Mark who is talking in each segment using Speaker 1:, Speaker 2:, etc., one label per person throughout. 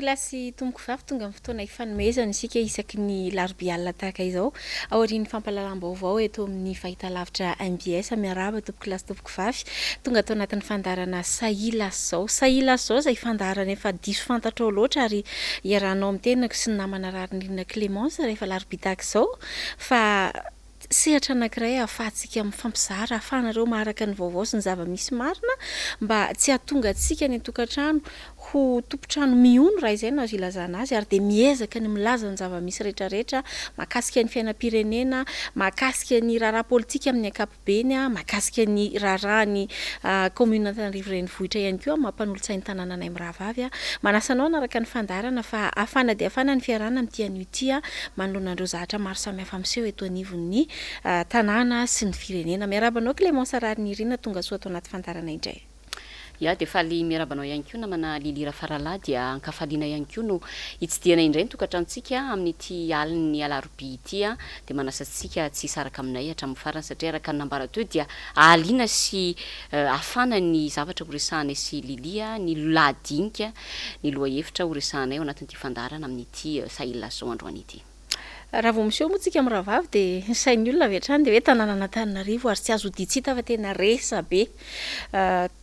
Speaker 1: kilasy tomboko vavy tonga amin'ny fotoana ifanomezana isika isaky ny larobia tahaka izao aorian'ny fampahalalam-baovao eto amin'ny fahitalavitra MBS miarahaba tompoko kilasy tompoko vavy tonga atao anatin'ny fandarana Sahia Lasa Izao izay fandarana efa diso fantatra ao loatra ary iarahanao amin'ny tenako sy ny namana rarinirina Clémence rehefa larobia tahaka izao fa sehatra anankiray ahafahantsika mifampizara ahafahanareo maharaka ny vaovao sy ny zava-misy marina mba tsy hahatonga antsika ny tokantrano ho tompontrano miono raha izay no azo ilazana azy ary dia miezaka ny milaza ny zava-misy rehetrarehetra mahakasika ny fiainam-pirenena, mahakasika ny raharaha politika amin'ny ankapobeny, mahakasika ny raharahan'ny commune Antananarivo renivohitra ihany koa mampanolo-tsain'ny tanànanay Mirahavavy. Manasa anao naraka ny fandarana fa afana dia afana ny fiarahana amin'ity an'ity manoloana andreo zavatra maro samihafa miseho eto anivon'ny tanàna sy ny firenena. Miarabanao Clémence rarinirina tonga soa atao anaty fandarana indray.
Speaker 2: Ya dia faly miarabanao ihany koa namana lilira faralahy dia ankafaliana ihany koa no hitsidiana indray ny tokantrantsika amin'ity alin'ny alarobia ity dia manasantsika tsy saraka aminay hatramin'ny farany satria araka ny nambara teo dia ahaliana sy afana ny zavatra horesahanay sy lilia ny lahadinika ny loha hevitra horesahanay ao anatin'ity fandarana amin'ity Sahia Lasa androany ity.
Speaker 1: Raha vao miseho moa tsika Mirahavavy dia sain'ny olona avy hatrany dia hoe tanàna Antananarivo ary tsy azo ditsita fa tena resa be.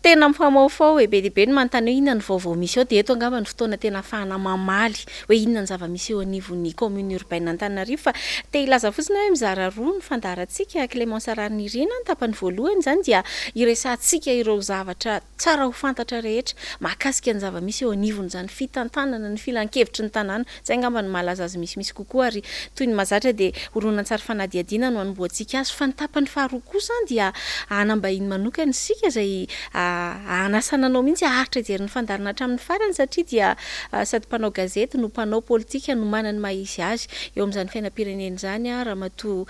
Speaker 1: Tena mifamaofao be dia be ny manontany hoe inona ny vaovao misy eo dia eto angamba ny fotoana tena ahafahana mamaly hoe inona ny zava-misy eo anivon'ny commune urbaine Antananarivo fa te ilaza fotsiny hoe mizara roa ny fandarantsika Clémence rarinirina ny tapany voalohany izany dia iresantsika ireo zavatra tsara ho fantatra rehetra mahakasika ny zava-misy eo anivon'izany fitantanana ny filan-kevitry ny tanàna izay angamba ny mahalaza azy misy kokoa ary toy ny mazatra dia horonan-tsary fanadihadiana no hanomboantsika azy fa ny tapany faharoa kosa dia hanambahiny manokana isika izay hanasana anao mihitsy aharitra ijery ny fandarana hatramin'ny farany satria dia sady mpanao gazety no mpanao politika no manany mahisy azy eo amin'izany fiainam-pirenena izany raha matoa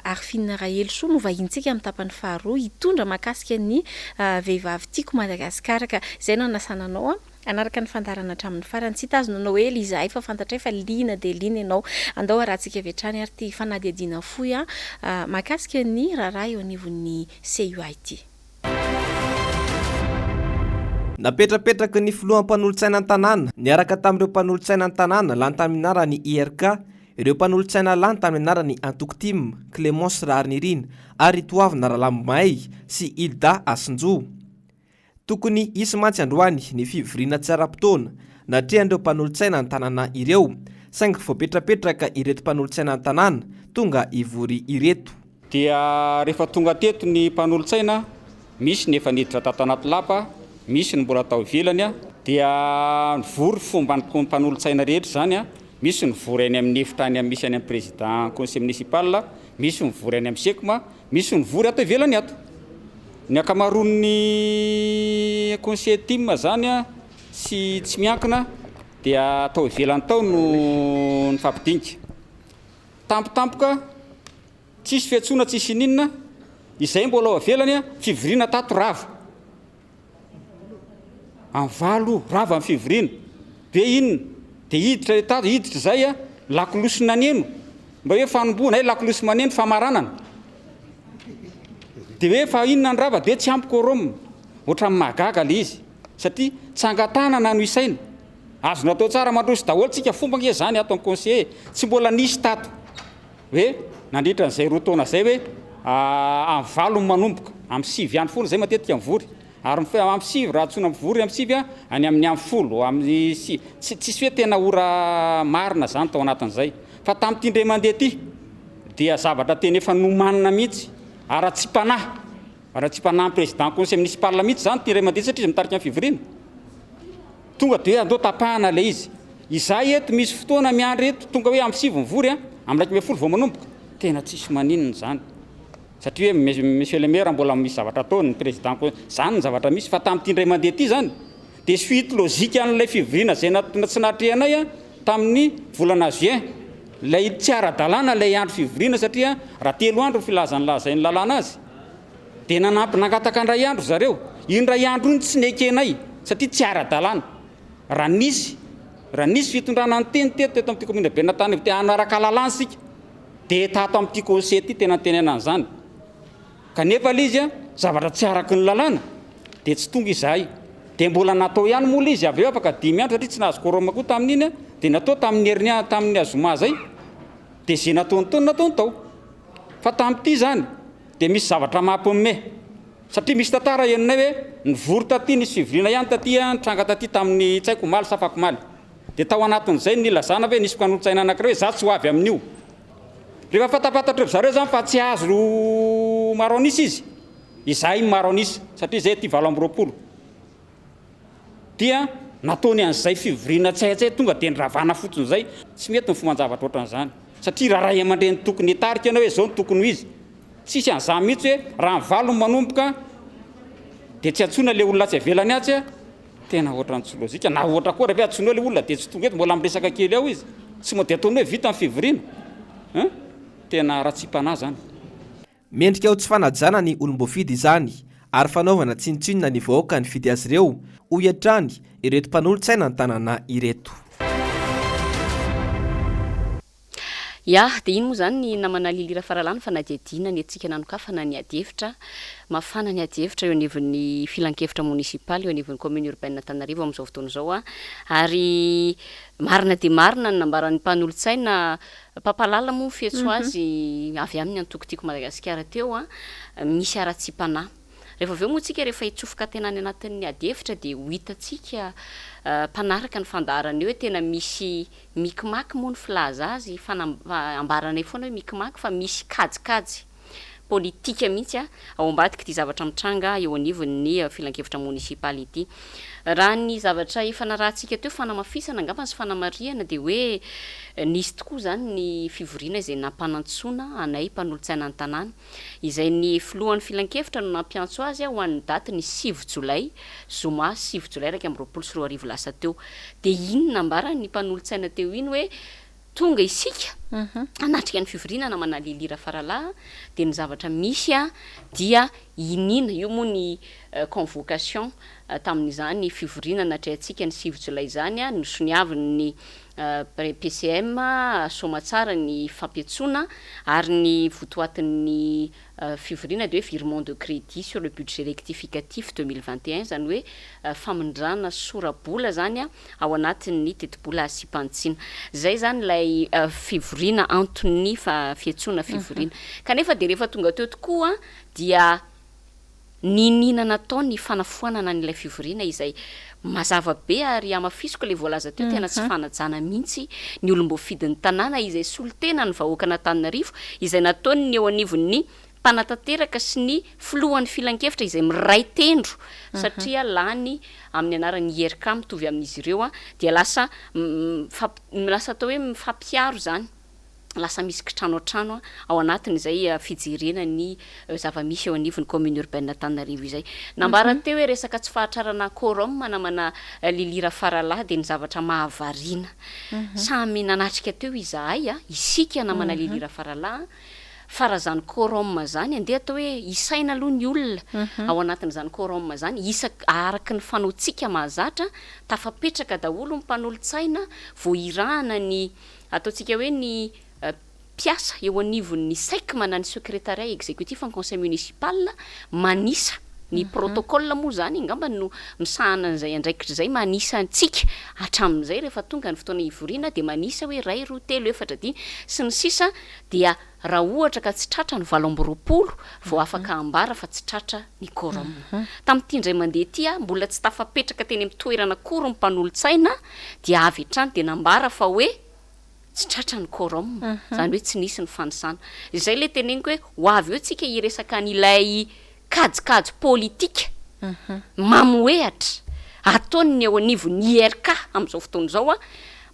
Speaker 1: Arifina Rahelsoa no vahintsika amin'ny tapany faharoa hitondra mahakasika ny vehivavy tiako Madagasikara ka izay no hanasana anao anaraka ny fandarana hatramin'ny farany tsy tazonanao hoe lizahay fa fantatray fa liana dia liana ianao andao arahantsika avy hatrany ary ty fanadihadiana fohy mahakasika ny raharaha eo anivon'ny CUA ity.
Speaker 3: Napetrapetraka ny filohan'ny mpanolontsaina an-tanàna niaraka tamin'ireo mpanolontsaina an-tanàna lany tamin'ny anarany IRK, ireo mpanolontsaina lany tamin'ny anarany Antoktim, Clémence rarinirina ary toavina Ralamay sy Hilda Asinjo. Tokony isy mantsy androany ny fivoriana tsara-potoana natrehan'ireo mpanolontsaina an-tanàna ireo saingy voapetrapetraka ireto mpanolontsaina an-tanàna tonga ivory ireto.
Speaker 4: Dia rehefa tonga teto ny mpanolontsaina misy nefa niditra tato anaty lapa, misy ny mbola tao ivelany dia vory fomba ny mpanolontsaina rehetra zany misy ny vory any amin'ny efitra any misy any amin'ny président conseil municipal, misy ny vory any amin'ny sekma, misy ny vory ato ivelany ato. Ny akamaroan'ny conseil team zany sy tsy miankina dia atao ivelany tao no ny fampidinika. Tampotampoka tsisy fiantsona tsisy ninona izay mbola ao ivelany fivoriana tato rava. Amvalo rava amin'ny fivoriana be inona dia hiditra tato hiditra zay lakolosy naneno mba hoe fanomboana hoe lakolosy maneno famaranana. Dia hoe fa inona ny rava dia tsy ampy kôrôma ohatra mahagaga le izy satria tsangatanana no isaina azo natao tsara mandroso daholo tsika fomba nge zany ato amin'ny conseiller tsy mbola nisy tato hoe nandritra n'izay roa taona zay hoe amin'ny valo manomboka amin'ny sivy ihany foana zay matetika mivory ary amin'ny sivy raha tsona mivory amin'ny sivy any amin'ny amin'ny folo amin'ny tsisy hoe tena ora marina zany tao anatin'izay fa tamin'ity indray mandeha ty dia zavatra teny efa nomanina mihitsy ara-tsy panahy président conseil municipal mihitsy zany ty indray mandeha satria izy mitarika amin'ny fivoriana tonga dia andao tapahana le izy izahay eto misy fotoana miandry eto tonga hoe amin'ny sivy mivory amin'ny raiky 10 vao manomboka tena tsisy maninona zany satria hoe monsieur le maire mbola misy zavatra ataony ny président zany ny zavatra misy fa tamin'ity indray mandeha ty zany dia suite logika an'ilay fivoriana zay tsy natrehanay tamin'ny volana juin lay tsy ara-dalàna lay andro fivoriana satria raha 3 andro filazany lazainy lalàna azy dia nanampy nangataka andray andro zareo indray andro iny tsy nekenay satria tsy ara-dalàna raha nisy fitondrana ny teny teto amin'ity commune be natany te hanaraka lalàna sika dia tato amin'ity conseil ty tena tenenana zany kanefa le izy zavatra tsy araky ny lalàna dia tsy tonga izahay dia mbola natao ihany mola izy avy eo afaka 10 andro satria tsy nahazo koroma koa tamin'iny a dia natao tamin'ny azoma zay dia zay nataonytao fa tamin'ity zany dia misy zavatra mampiomme satria misy tantara enonay hoe nivory taty nisy fivoriana ihany taty nitranga taty tamin'ny tsaiko maly safako maly dia tao anatin'izay nilazana hoe nisy mpanolo-tsaina anankiray hoe za tsy ho avy amin'io rehefa fatapatatra zareo zany fa tsy azo maroanisy izy izahay maroanisy satria zay ty 20 dia nataony an'izay fivoriana tsaitsay tonga dia niravana fotsiny zay tsy mety ny fomanjavatra ohatran'izany satria raha ray aman-dreny tokony hitarika ianao hoe zao ny tokony ho izy tsisy an'izany mihitsy hoe raha mivalo ny manomboka dia tsy antsona le olona tsy avelany atsy a tena ohatran'ny tsy lozika na ohatra koa rehefa antsonao le olona dia tsy tonga eto mbola miresaka kely ao izy tsy mo dia ataony hoe vita ny fivoriana tena raha-tsi-panahy zany
Speaker 3: mendrika ho tsy fanajana ny olom-boafidy izany ary fanaovana tsinotsinona ny vahoaka ny fidy azy ireo ho iatrany ireto mpanolotsaina ny tanàna ireto.
Speaker 2: Ya dia iny moa zany ny namana lilira faralany fa nadiadina ny atsika nanokafana ny adihevitra mafana ny adihevitra eo anivon'ny filan-kevitra munisipaly eo anivon'ny commune urbaine Tananarivo amin'izao fotoana izao ary marina dia marina ny nambaran'ny mpanolotsaina pampalala moa fietso azy avy amin'ny antokotiko Madagasikara teo misy ara-tsi-panahy rehefa avy eo moa tsika rehefa hitsofoka tena any anatin'ny adihevitra dia ho hitatsika mpanaraka ny fandaharana eo hoe tena misy mikimaky moa ny filaza azy ambaranay foana hoe mikimaky fa misy kajikajy politika mihitsy ao ambadika ity zavatra mitranga eo anivon'ny filan-kevitra munisipaly ity raha ny zavatra efa narahantsika teo fanamafisana angamba sy fanamariana dia hoe nisy tokoa zany ny fivoriana izay nampanantsoana anay mpanolotsaina ny tanàna izay ny filohan'ny filan-kevitra no nampiantso azy ho an'ny daty ny 7 Jolay zoma 7 Jolay 2024 lasa teo dia iny nambara ny mpanolotsaina teo iny hoe tonga isika anatrika ny fivoriana namana lilira faralahy dia ny zavatra misy dia inina io moa ny convocation tamin'izany fivoriana natrehantsika ny 7 Jolay zany nosoniavin'ny PCM somatsara ny fampiatsona ary ny votoatin'ny fivoriana dia hoe virement de crédit sur le budget rectificatif 2021 zany hoe famindrana sorabola zany ao anatin'ny tetibola asipantsina zay zany lay fivoriana antony fiatsona fivoriana kanefa dia rehefa tonga teo tokoa dia ninina natao ny fanafoanana n'ilay fivoriana izay mazava be ary amafisiko le voalaza teo tena tsy fanajana mihitsy ny olom-boafidin'ny tanàna izay solitena ny vahoaka n'Antananarivo izay nataony ny eo anivon'ny mpanatanteraka sy ny filohan'ny filan-kevitra izay miray tendro satria lany amin'ny anaran'ny IRK mitovy amin'izy ireo dia lasa atao hoe mifampiaro zany lasa misy kitrano trano ao anatin'izay fijerena ny zava-misy eo anivon'ny commune urbaine Tananarivo izay nambara teo hoe resaka tsy fahatrarana quorum namana lilira faralahy dia ny zavatra mahavariana samy nanatrika teo izahay isika namana lilira faralahy farazany quorum zany andeha atao hoe isaina aloha ny olona ao anatin'izany quorum zany araky ny fanaotsika mahazatra tafapetraka daholo ny mpanolotsaina voirahana ny ataontsika hoe ny piasa eo anivon'ny saik manany secrétariat exécutif en conseil municipal manisa ny protocole moa zany ngamba no misahana an'izay andraikitra zay manisa antsika hatramin'izay rehefa tonga ny fotoana hivoriana dia manisa hoe 2 roa 3 4 5 sy ny sisa dia raha ohatra ka tsy tratra ny 20 vao afaka ambara fa tsy tratra ny quorum tamin'ity indray mandeha ity mbola tsy tafapetraka teny amin'ny toerana kory ny mpanolotsaina dia avy hatrany dia nambara fa hoe tsy tratra ny quorum zany hoe tsy nisy ny fanisana izay le teneniko hoe ho avy eo tsika hiresaka n'ilay kajikajy politika mamoehatra ataony ny eo anivon'ny IRK amin'izao fotoana izao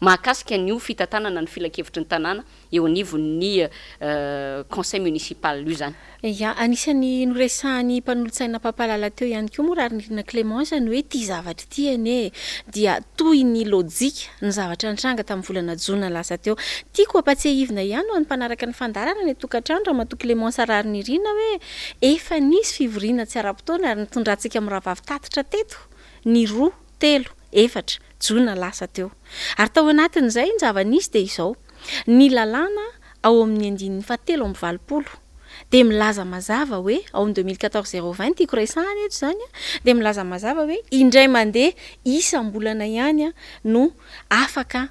Speaker 2: mahakasika ny fitantanana ny filan-kevitry ny tanàna eo anivon'ny conseil municipal io zany
Speaker 1: anisany noresahan'ny mpanolotsaina pampalala teo ihany koa moa raha nirina Clémence ny hoe ty zavatra ty ane dia toy ny lojika ny zavatra nitranga tamin'ny volana jona lasa teo tiako ampatsiahivina ihany ho any mpanaraka ny fandarana ny tokantrano raha matoa Clémence arary nirina hoe efa nisy fivoriana tsy ara-potoana ary nitondrantsika amin'ny rahavavy tatitra teto ny 2 3 4 jona lasa teo ary tao anatin'izay ny zava-nisy dia izao ny lalàna ao amin'ny 720 de milaza mazava hoe ao 2014-020 tiako resahany eto zany de milaza mazava hoe indray mandeha isam-bolana ihany no afaka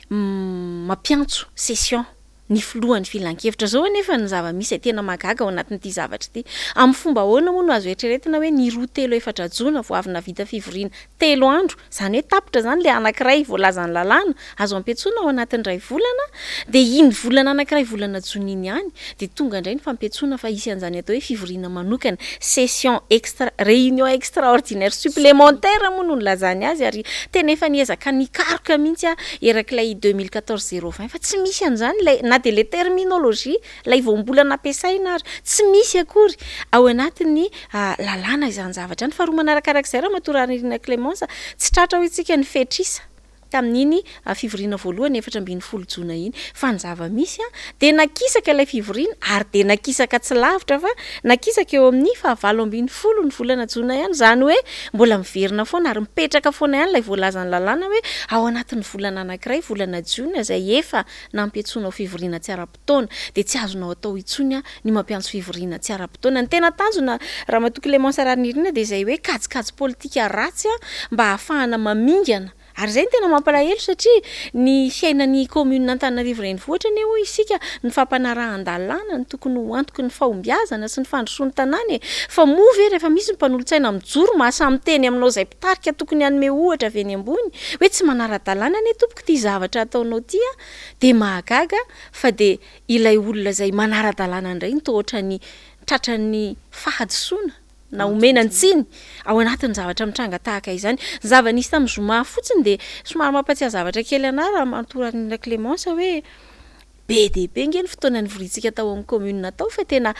Speaker 1: mampiantso session ny filohan'ny filan-kevitra zao nefa ny zava-misy tena magaga ao anatin'ity zavatra ity amin'ny fomba ahoana moa no azo eritreretina hoe ny roa telo efatra jona vao avy navita fivoriana telo andro zany hoe tapitra zany le anankiray voalazany lalàna azo ampiantsoana ao anatin'ny ray volana de iny volana anankiray volana jona iny ihany de tonga indray ny fampiantsoana fa isy an'izany atao hoe fivoriana manokana session extra réunion extraordinaire supplémentaire moa no nilazany azy ary tena efa niezaka nikaroka mihitsy erak'ilay 2014-020 fa tsy misy an'izany lay na de le terminologie lay voambola nampiasaina ary tsy misy akory ao anatin'ny lalàna izany zavatra any fa roa manarakarak'izay raha matorarina Clémence tsy tratra hoe tsika ny fetrisa tamin'iny fivoriana voalohany 14 jona iny fa ny zava-misy de nakisaka ilay fivoriana ary de nakisaka tsy lavitra fa nakisaka eo amin'ny 9 ny volana jona ihany zany hoe mbola miverina foana ary mipetraka foana ihany lay voalazany lalàna hoe ao anatin'ny volana anankiray volana jona zay efa nampiantsoana fivoriana tsy ara-potoana de tsy azonao atao itsony ny mampiantso fivoriana tsy ara-potoana ny tena tanjona raha matoky Clémence Ranirina de zay hoe kajikajy politika ratsy mba ahafahana mamingana ary zay ny tena mampalahelo satria ny fiainan'ny commune Antananarivo renivohitra ny hoe isika ny fampanarahan-dalàna ny tokony ho antoky ny fahombiazana sy ny fandrosoany tanàna fa movy rehefa misy ny mpanolotsaina mijoro mahasamy teny aminao zay mpitarika tokony hanome ohatra avy eny ambony hoe tsy manara-dalàna ny tompoko ty zavatra ataonao ty de mahagaga fa de ilay olona zay manara-dalàna indray ny tohatra ny tratran'ny fahadisoana na omenany tsiny ao anatin'ny zavatra mitranga tahaka izany zava-nisy tamin'ny zoma fotsiny de somary mampatsiahy zavatra kely ana raha matorarina Clémence hoe be dehibe ngeny fotoana ny voritsika tao amin'ny commune tao fa tena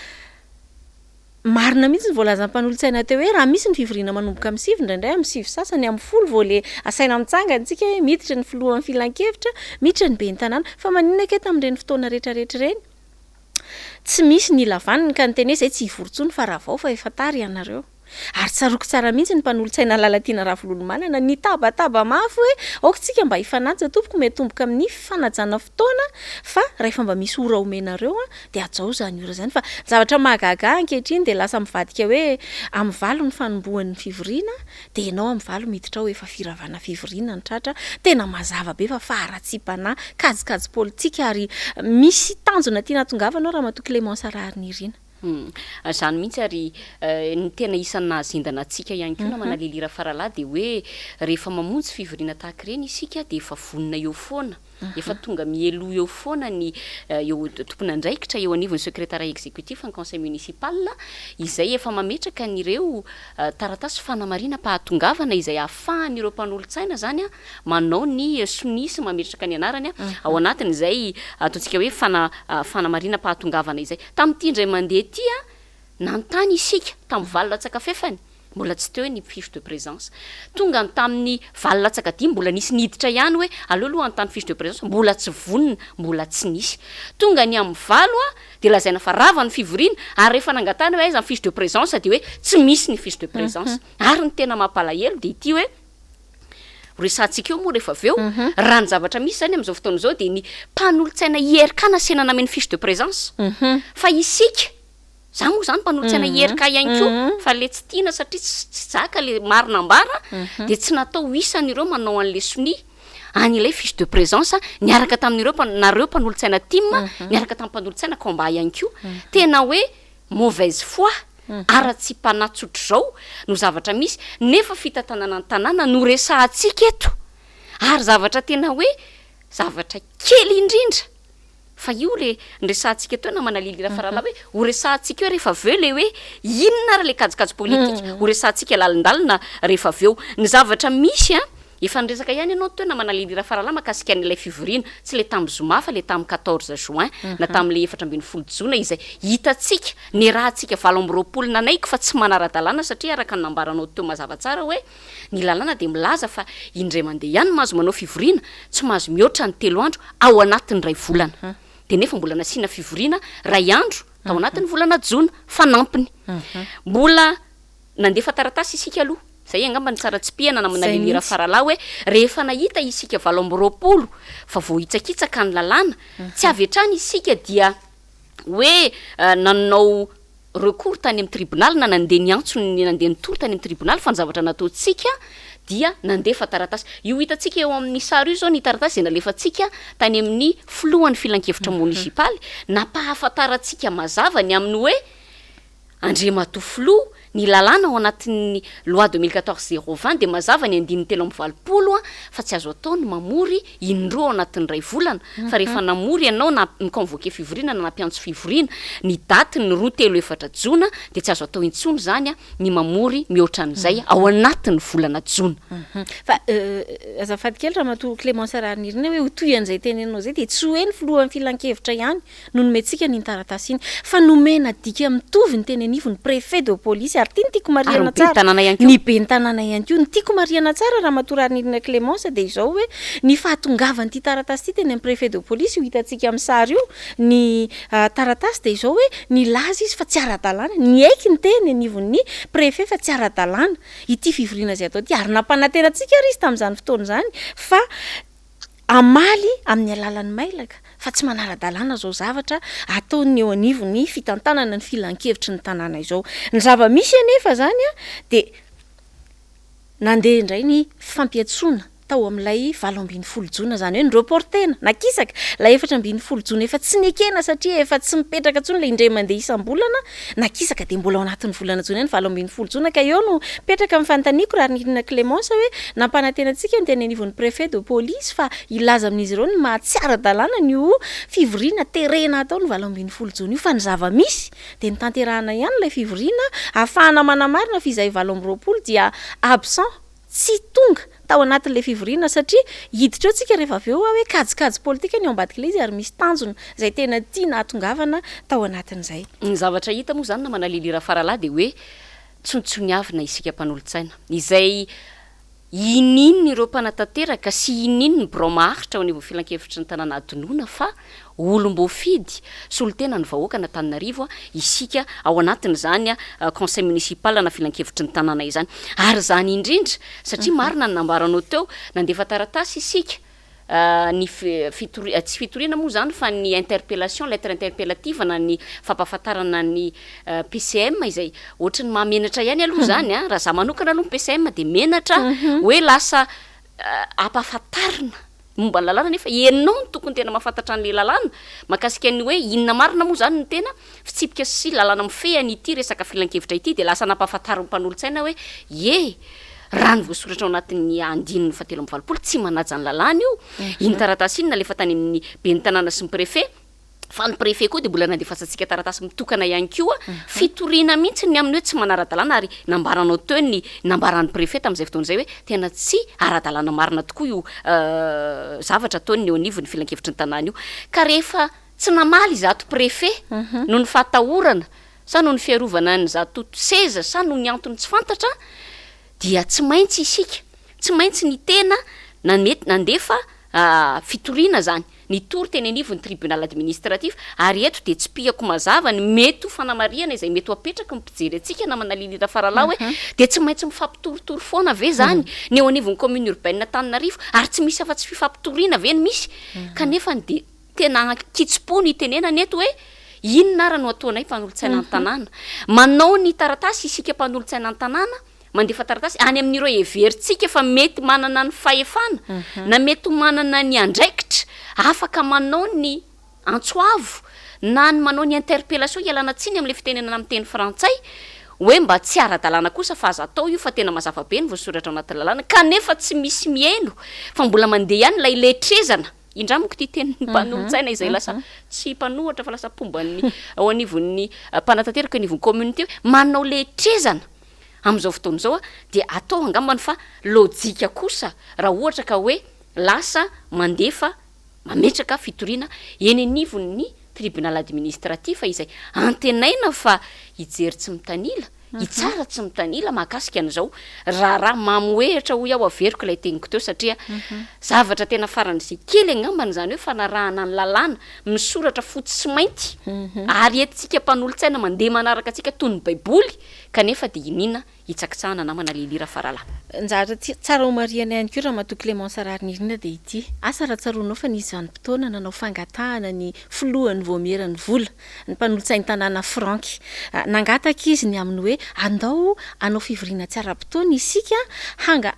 Speaker 1: marina mihitsy ny voalazan'ny mpanolotsaina teo hoe raha misy ny fivoriana manomboka amin'ny 7 indraindray amin'ny 7 sasany amin'ny 10 vao le asaina mitsanga antsika hoe miditra ny filohan'ny filan-kevitra miditra ny be ny tanàna fa maninona ke tamin'ireny fotoana rehetrarehetra ireny tsy misy ny lavaniny ka ny teny hoe zay tsy hivorontsony fa raha vao fa efa tary ianareo ary tsaroko tsara mihitsy ny mpanolotsaina lalatiana ravololomanana ny tabataba mafy hoe aokotsika mba hifananja tompoko metomboka amin'ny fanajana fotoana fa rehefa mba misy ora omenareo de ajao zany ora zany fa zavatra mahagaga ankehitriny de lasa mivadika hoe amin'ny valo ny fanombohan'ny fivoriana de ianao amin'ny valo miditra ao efa firavana fivoriana ny tratra tena mazava be fa faharatsipana kajikajy politika ary misy tanjona tiana hatongavanao raha matoky Clémence Ranirina
Speaker 2: zany mihitsy ary ny tena isan'ny nahazindana atsika ihany koa na manalilira faralahy de hoe rehefa mamonjy fivoriana tahaka ireny isika de efa vonina eo foana efa tonga mielo eo foana ny eo tompona andraikitra eo anivon'ny secrétariat exécutif ny conseil municipal izay efa mametraka an'ireo taratasy fanamarina pahatongavana izay ahafahan'ireo mpanolotsaina zany manao ny sonisy mametraka ny anarany ao anatiny izay ataontsika hoe fanamarina pahatongavana izay tamin'ity indray mandeha ty nantany isika tamin'ny valolatsakafefany mbola tsy teo ny fiche de présence tonga tamin'ny valolatsakadimy mbola nisy niditra ihany hoe aloha antany fiche de présence mbola tsy vonina mbola tsy nisy tonga ny amin'ny valo de lazaina fa rava ny fivoriana ary rehefa nangatana hoe aiza ny fiche de présence de hoe tsy misy ny fiche de présence ary ny tena mampalahelo de ity hoe resantsika eo moa rehefa aveo raha ny zavatra misy zany amin'izao fotoana zao de ny mpanolotsaina IRK nasena nameny fiche de présence fa isika za moa zany mpanolotsaina IRK ihany koa fa le tsy tiana satria tsy zaka le marina ambara de tsy natao isan'ireo manao an'le sonia an'ilay fiche de présence niaraka tamin'ireo nareo mpanolotsaina team niaraka tamin'ny mpanolotsaina combat ihany koa tena hoe mauvaise foi ara-tsy mpanatsotro zao no zavatra misy nefa fitantanana ny tanàna no resahantsika eto ary zavatra tena hoe zavatra kely indrindra fa io le nresahantsika eto na manalilira faralahy hoe ho resahantsika eo rehefa aveo le hoe inona raha le kajikajy politika ho resahantsika lalindalina rehefa aveo ny zavatra misy efa nresaka ihany ianao teo na manalilira faralahy makasika an'ilay fivoriana tsy le tamin'ny zoma fa le tamin'ny 14 juin na tamin'le 14 jona izay hitatsika ny rahantsika 20 nanaiky fa tsy manara-dalàna satria araka nambaranao teo mazava tsara hoe ny lalàna de milaza fa indray mandeha ihany mahazo manao fivoriana tsy mahazo mihoatra ny 3 andro ao anatin'ny ray volana de nefa mbola nasiana fivoriana ray andro tao anatin'ny volana jona fanampiny mbola nandefa taratasy isika aloha zay angamba ny tsara tsipiana na manalilira faralahy hoe rehefa nahita isika 20 fa vao hitsakitsaka ny lalàna tsy avy hatrany isika dia hoe nanao recours tany amin'ny tribunal na nandeha niantso ny nandeha nitory tany amin'ny tribunal fa ny zavatra nataontsika dia nandefa taratasy. Io hitantsika eo amin'ny sary io zao ny taratasy dia nalefantsika tany amin'ny filohan'ny filan-kevitra munisipaly nampahafantarantsika mazava ny amin'ny hoe Andriamatoa filoha ny lalàna ao anatin'ny loi 2014-020 dia mazava ny 320 fa tsy azo atao ny mamory indroa ao anatin'ny ray volana fa rehefa namory ianao na miconvoqué fivoriana na nampiantso fivoriana ny daty ny 2-4 jona dia tsy azo atao intsony zany ny mamory mihoatra an'izay ao anatin'ny volana jona.
Speaker 1: Fa azafady kely raha matoa Clémence Ranirina hoe hotoy an'izay tenenao zay dia tsy hoe ny filohan'ny filan-kevitra ihany no nomentsika ny taratasy iny fa nomena dika mitovy ny tenenivo ny préfet de police ary ty ny tiako mariana tsara ny ben'ny tanàna ihany koa ny tiako mariana tsara raha matoa Ranirina Clémence dia izao hoe ny fahatongavany ty taratasy ty teny amin'ny préfet de police io hitantsika amin'ny sary io ny taratasy dia izao hoe ny laza izy fa tsy ara-dalàna ny aiky ny tenenivon'ny préfet fa tsy ara-dalàna ity fivoriana zay atao ty ary nampanantenantsika ry izy tamin'izany fotoana zany fa amaly amin'ny alalan'ny mailaka fa tsy manara-dalàna zao zavatra ataony eo anivony fitantanana ny filan-kevitry ny tanàna izao. Ny zava-misy anefa zany dia nandeha indray ny fampiatsoana tao amin'ilay 7 jona zany hoe ny reportena nakisaka la 7 jona efa tsy nekena satria efa tsy mipetraka tsony le indray mandeha isam-bolana nakisaka dia mbola ao anatin'ny volana jona ihany 7 jona ka eo no petraka amin'ny fanontaniako raha Ranirina Clémence hoe nampanantenantsika ny tenenivon'ny préfet de police fa ilaza amin'izy ireo ny mahatsy ara-dalàna ny io fivoriana terena atao ny 7 jona io fa ny zava-misy dia ny tanterahana ihany ilay fivoriana ahafahana manamarina fa izay 7 dia absent tsy tonga tao anatin'ilay fivoriana satria hiditra eo tsika rehefa avy eo hoe kajikajy politika ny ao ambadika ilay izy ary misy tanjona izay tena tiana hatongavana tao anatin'izay.
Speaker 2: Ny zavatra hita moa zany na manalilira faralahy dia hoe tsontsoniavina isika mpanolo-tsaina izay inininy ireo mpanatanteraka sy inininy ny bromaharitra ao anivon'ny filan-kevitry ny tanàna adinoana fa olom-boafidy solotena ny vahoaka na Antananarivo isika ao anatin'izany conseil municipal na filan-kevitry ny tanàna izany ary zany indrindra satria marina ny nambaranao teo nandefa taratasy isika ny tsy fitoriana moa zany fa ny interpellation lettre interpellative na ny fampahafantarana ny PCM izay ohatra ny mahamenatra ihany aloha zany raha za manokana aloha ny PCM dia menatra hoe lasa ampahafantarina momba ny lalàna nefa ianao ny tokony tena mahafantatra an'le lalàna mahakasika ny hoe inona marina moa zany ny tena fitsipika sy lalàna mifehany ity resaka filan-kevitra ity dia lasa nampahafantariny mpanolo-tsaina hoe raha ny voasoratra ao anatin'ny 7 tsy manaja ny lalàna io iny taratasy iny nalefa tany amin'ny ben'ny tanàna sy ny préfet fa ny préfet koa dia mbola nandefasantsika taratasy mitokana ihany koa fitoriana mihitsy ny amin'ny hoe tsy manara-dalàna ary nambaranao teo ny nambaran'ny préfet tamin'izay fotoana izay hoe tena tsy ara-dalàna marina tokoa io zavatra ataony eo anivon'ny filan-kevitry ny tanàna io ka rehefa tsy namaly zato préfet no ny fahatahorana sa no ny fiarovana ny zato seza sa no ny antony tsy fantatra dia tsy maintsy isika tsy maintsy ny tena nandefa fitoriana zany ny tory tenenivon'ny tribunal administratif ary eto dia tsy pihako mazava ny mety ho fanamariana izay mety ho apetraka mipijery atsika na manalilira faralahy hoe dia tsy maintsy mifampitoritory foana ve zany ny eo anivon'ny commune urbaine Antananarivo ary tsy misy afa-tsy fifampitoriana ve ny misy kanefa dia tena kitsi-po ny tenena neto hoe inona ara no ataonay mpanolo-tsaina an-tanàna manao ny taratasy isika mpanolo-tsaina an-tanàna mandefa taratasy any amin'ireo everitsika fa mety manana ny fahefana na mety manana ny andraikitra afaka manao ny antsoavo na ny manao ny interpellation ialana tsiny amin'ilay fitenenana amin'ny teny frantsay hoe mba tsy ara-dalàna kosa fa aza atao io fa tena mazava be ny voasoratra ao anatin'ny lalàna kanefa tsy misy miaino fa mbola mandeha ihany lay letrezana indramoko ty tenin'ny mpanolo-tsaina izay lasa tsy mpanohatra fa lasa pombany ao anivon'ny mpanatanteraka anivon'ny communauté manao letrezana amin'izao fotoana izao dia atao angambany fa lojika kosa raha ohatra ka hoe lasa mandefa mametraka fitoriana eny anivon'ny tribunal administratif izay antenaina fa hijery tsy mitanila itsara tsy mitanila mahakasika an'izao raha mamoehitra ho iaho averiko ilay teniko teo satria zavatra tena faran'izay kely agnambany zany hoe fanarahana ny lalàna misoratra fotsy sy mainty ary etintsika mpanolo-tsaina mandeha manaraka antsika toy ny baiboly kanefa dia inina hitsakitsahana namana lelira faralahy
Speaker 1: njara tsara omariana ihany koa raha matoa Clémence Rarnirina dia ity asa raha tsaronao fa nisy vanim-potoana nanao fangatahana ny filohan'ny voamerany vola ny mpanolo-tsainy tanàna Franky nangataka izy ny amin'ny hoe andao anao fivoriana tsy ara-potoana isika hanga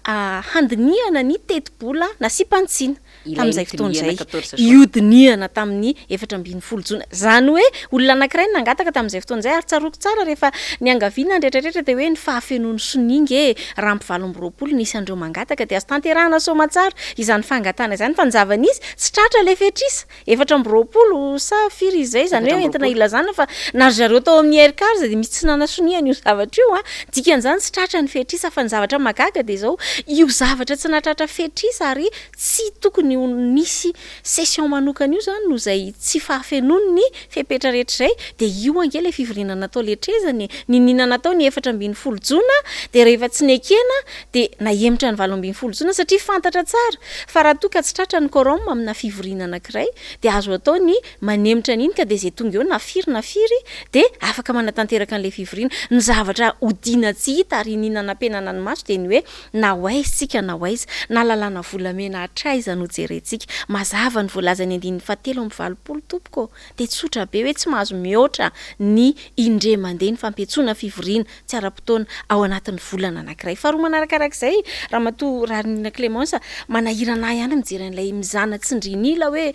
Speaker 1: handiniana ny teti-bola na sipantsiana tamin'izay fotoana izay iodiniana tamin'ny 7 jona zany hoe olona anankiray nangataka tamin'izay fotoana izay ary tsaroko tsara rehefa ny angaviana ndretraretra dia hoe ny fahafenony soningy rampy 20 nisy andreo mangataka dia azo tanterahana somatsara izany fangatana izany fa njavan'izy tsy tratra le fetrisa 7 sa firy izay zany hoe entina ilazana fa na zareo tao amin'ny erikary dia misy tsy nanasoniana io zavatra io dikan'izany tsy tratra ny fetrisa fa ny zavatra magaga dia zao io zavatra tsy natratra fetrisa ary tsy tokony nisy session manokana io zany no izay tsy fahafenony ny fepetra rehetra izay dia io ange le fivoriana natao letrezany ny nina natao ny 7 jona dia rehefa tsy nekena dia nahemotra ny 7 jona satria fantatra tsara fa raha toa ka tsy tratra ny korom amina fivoriana anankiray dia azo atao ny manemotra an'iny ka dia izay tonga eo nafiry dia afaka manatanteraka an'ilay fivoriana ny zavatra odiana tsy hita ary nina nampenana ny maso dia ny hoe na hoaiza tsika na hoaiza na lalàna volamena hatraiza no jerentsika mazava ny voalaza ny 7 tompoko dia tsotra be hoe tsy mahazo mihoatra ny indre mandeha ny fampetsona fivoriana tsy ara-potoana ao anatin'ny volana anankiray faharoa manarakarak'izay raha matoa Rarnirina Clémence manahirana ihany mijery an'ilay mizana tsindrinila hoe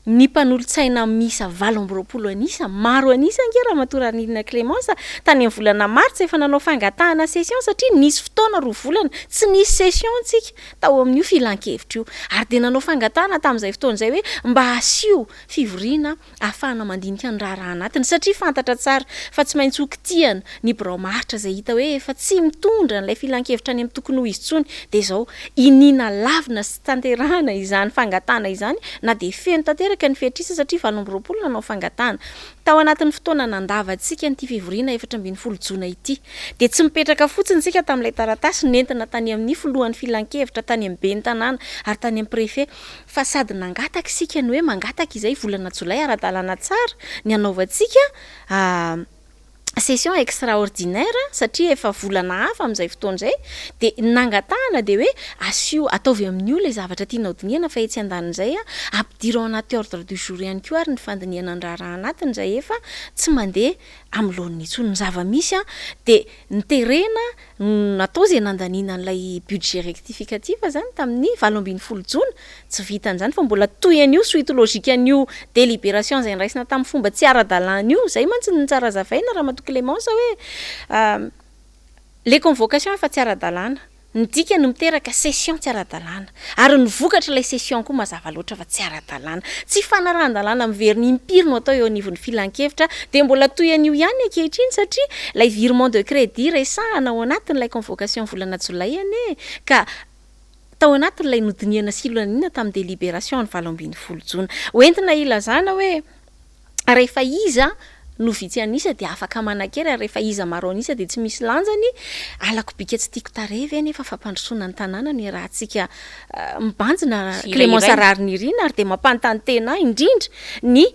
Speaker 1: ny mpanolo-tsaina misa 20 anisa maro anisa nge raha matoa Rarnirina Clémence tany amin'ny volana martsa efa nanao fangatahana session satria nisy fotoana 2 volana tsy nisy session tsika tao amin'io filan-kevitra io ary dia nanao fangatahana tamin'izay fotoana izay hoe mba hasio fivoriana ahafahana mandinika ny raharaha anatiny satria fantatra tsara fa tsy maintsy hokitiana ny braomaritra izay hita hoe efa tsy mitondra n'ilay filan-kevitra any amin'ny tokony ho izy tsony dia izao inina lavina sy tanterahana izany fangatahana izany na dia feno tanteraka ny fetrisa satria 20 nanao fangatahana tao anatin'ny fotoana nandavantsika nyity fivoriana 7 jona ity dia tsy mipetraka fotsiny tsika tamin'ilay taratasy nentina tany amin'ny filohan'ny filan-kevitra tany amin'ny ben'ny tanàna ary tany amin'ny préfet fa sady nangataka isika ny hoe mangataka izay volana jolay ara-dalàna tsara ny anaovantsika session extraordinaire satria efa volana hafa amin'izay fotoana izay dia nangatahana dia hoe asio ataovy amin'io ilay zavatra tiana hodiniana fa etsy andanin'izay ampidirao anaty ordre du jour ihany koa ary ny fandiniana ny raharaha anatiny izay efa tsy mandeha amin'ny lohan'ny intsony ny zava-misy dia niterena natao izay nandaniana n'ilay budget rectificatif zany tamin'ny 20 jona tsy vitan'izany fa mbola toy an'io suite logique an'io délibération izay niraisina tamin'ny fomba tsy ara-dalàna io izay mantsy ny tsara zavaina raha matoa Clémence hoe les convocations efa tsy ara-dalàna ny dika no miteraka session tsy ara-dalàna ary ny vokatra ilay session koa mazava loatra fa tsy ara-dalàna tsy fanarahan-dalàna miveriny impiry no atao eo anivon'ny filan-kevitra dia mbola toy an'io ihany ankehitriny satria lay virement de crédit resahana ao anatin'ilay convocation volana jolay ane ka tao anatin'ilay nodiniana silonanina tamin'ny délibération ny 20 jona hoentina ilazana hoe rehefa iza no vitsy anisa dia afaka manan-kery ary rehefa iza maro anisa dia tsy misy lanjany alako bika tsy tiako tarevy nefa fampandrosoana ny tanàna ny raha tsika mibanjina Clémence Rarnirina ary dia mampanontany tena indrindra ny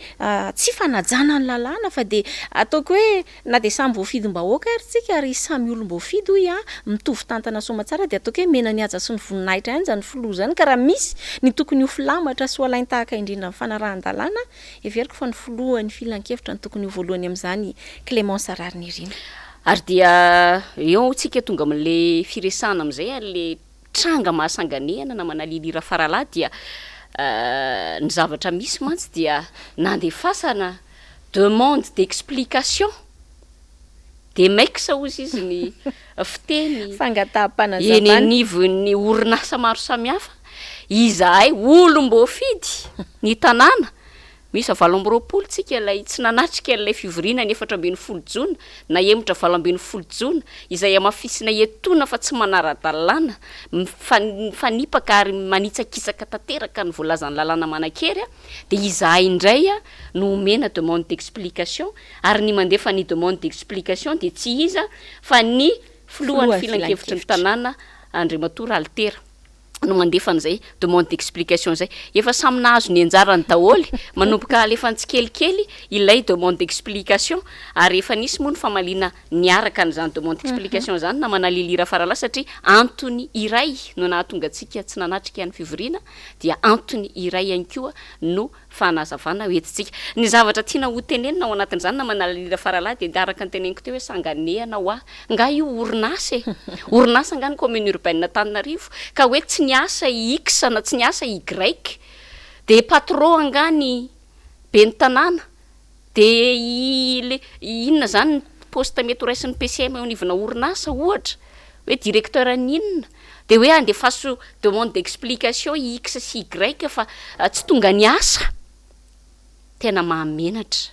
Speaker 1: tsy fanajana ny lalàna fa dia ataoko hoe na dia samy voafidim-bahoaka ary tsika ary samy olom-boafidy hoy mitovy tantana somatsara dia ataoko hoe mena ny aja sy ny voninahitra ihany zany filoha zany ka raha misy ny tokony ho filamatra sy ho alainy tahaka indrindra ny fanarahan-dalàna everiko fa ny filohan'ny filan-kevitra ny tokony ho voalohany amin'izany Clémence Rarnirina
Speaker 2: ary dia eo tsika tonga amin'le firesana amin'izay ary le tranga mahasanganehana na manalilira faralahy dia ny zavatra misy mantsy dia nandefasana demande d'explication dia maiksa ozy izy ny fiteny
Speaker 1: fangataham-panazavana
Speaker 2: eny anivon'ny orinasa maro samihafa izahay olom-boafidy ny tanàna misy 20 tsika ilay tsy nanatrika ilay fivorina ny 4 jona na emotra 20 jona izay amafisina etona fa tsy manara-dalàna fanipaka ary manitsakisaka tanteraka ny voalazany lalàna manakery dia izahay indray no omena demande d'explication ary ny mandefa ny demande d'explication dia tsy iza fa ny filohan'ny filan-kevitry ny tanàna Andriamatora Altera no mandefa an'izay demande d'explication zay efa samy nahazo ny anjarany daholo manomboka alefa ntsikelikely ilay demande d'explication ary efa nisy moa ny famaliana niaraka n'izany demande d'explication zany na manalilira farala satria antony iray no nahatonga antsika tsy nanatrika ny fivoriana dia antony iray ihany koa no fanazavana hoentintsika ny zavatra tiana ho tenenina ao anatin'izany na manalilira farala dia araka ny teneniko teo hoe sanganehana hoa nga io orinasa orinasa nga ny commune urbaine Antananarivo ka hoe tsy niasa X na tsy niasa Y de patron angany be ny tanàna de inona zany poste mety raisin'ny PCM eo anivona orinasa ohatra hoe directeur aninona de hoe andefaso demande d'explication X sy Y fa tsy tonga niasa tena mahamenatra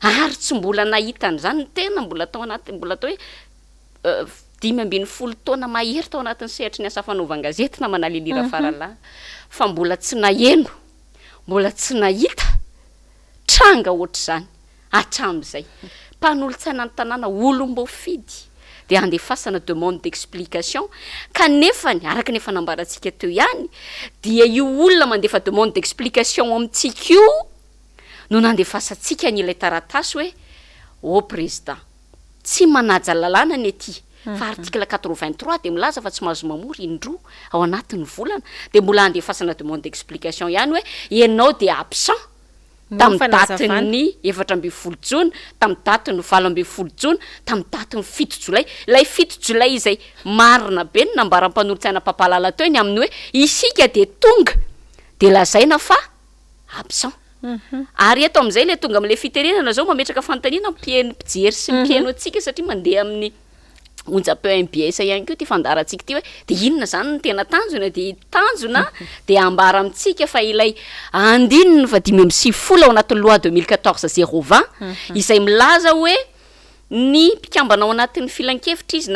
Speaker 2: ary tsy mbola nahita an'izany tena mbola tao anaty mbola tao hoe 15 taona mahery tao anatin'ny sehatry ny asa fanaovan-gazety na manalilira farala fa mbola tsy naheno mbola tsy nahita tranga ohatr'izany hatramin'izay mpanolotsaina ny tanàna olom-boafidy dia andefasana demande d'explication kanefany araka ny fanambarantsika teo ihany dia io olona mandefa demande d'explication amintsika io no nandefasantsika n'ilay taratasy hoe o président tsy manaja lalàna ny ety fa article 83 dia milaza fa tsy mahazo mamory indroa ao anatin'ny volana dia mbola andefasana demande d'explication ihany hoe ianao dia absent tamin'ny datiny 14 jona tamin'ny datiny 20 jona tamin'ny datiny 7 jolay ilay 7 jolay izay marina be ny nambaram-panolotsaina pampalala teo ny amin'ny hoe isika dia tonga dia lazaina fa absent ary eto amin'izay le tonga amin'ilay fiterenana zao mametraka fanontaniana mpijery sy mpieno atsika satria mandeha amin'ny onja-peo MBS ihany koa ty fandarantsika ty hoe dia inona zany ny tena tanjona dia tanjona dia ambara amintsika fa ilay andininy fa 5 ao anatin'ny loi 2014-020 izay milaza hoe ny mpikambana ao anatin'ny filan-kevitra izy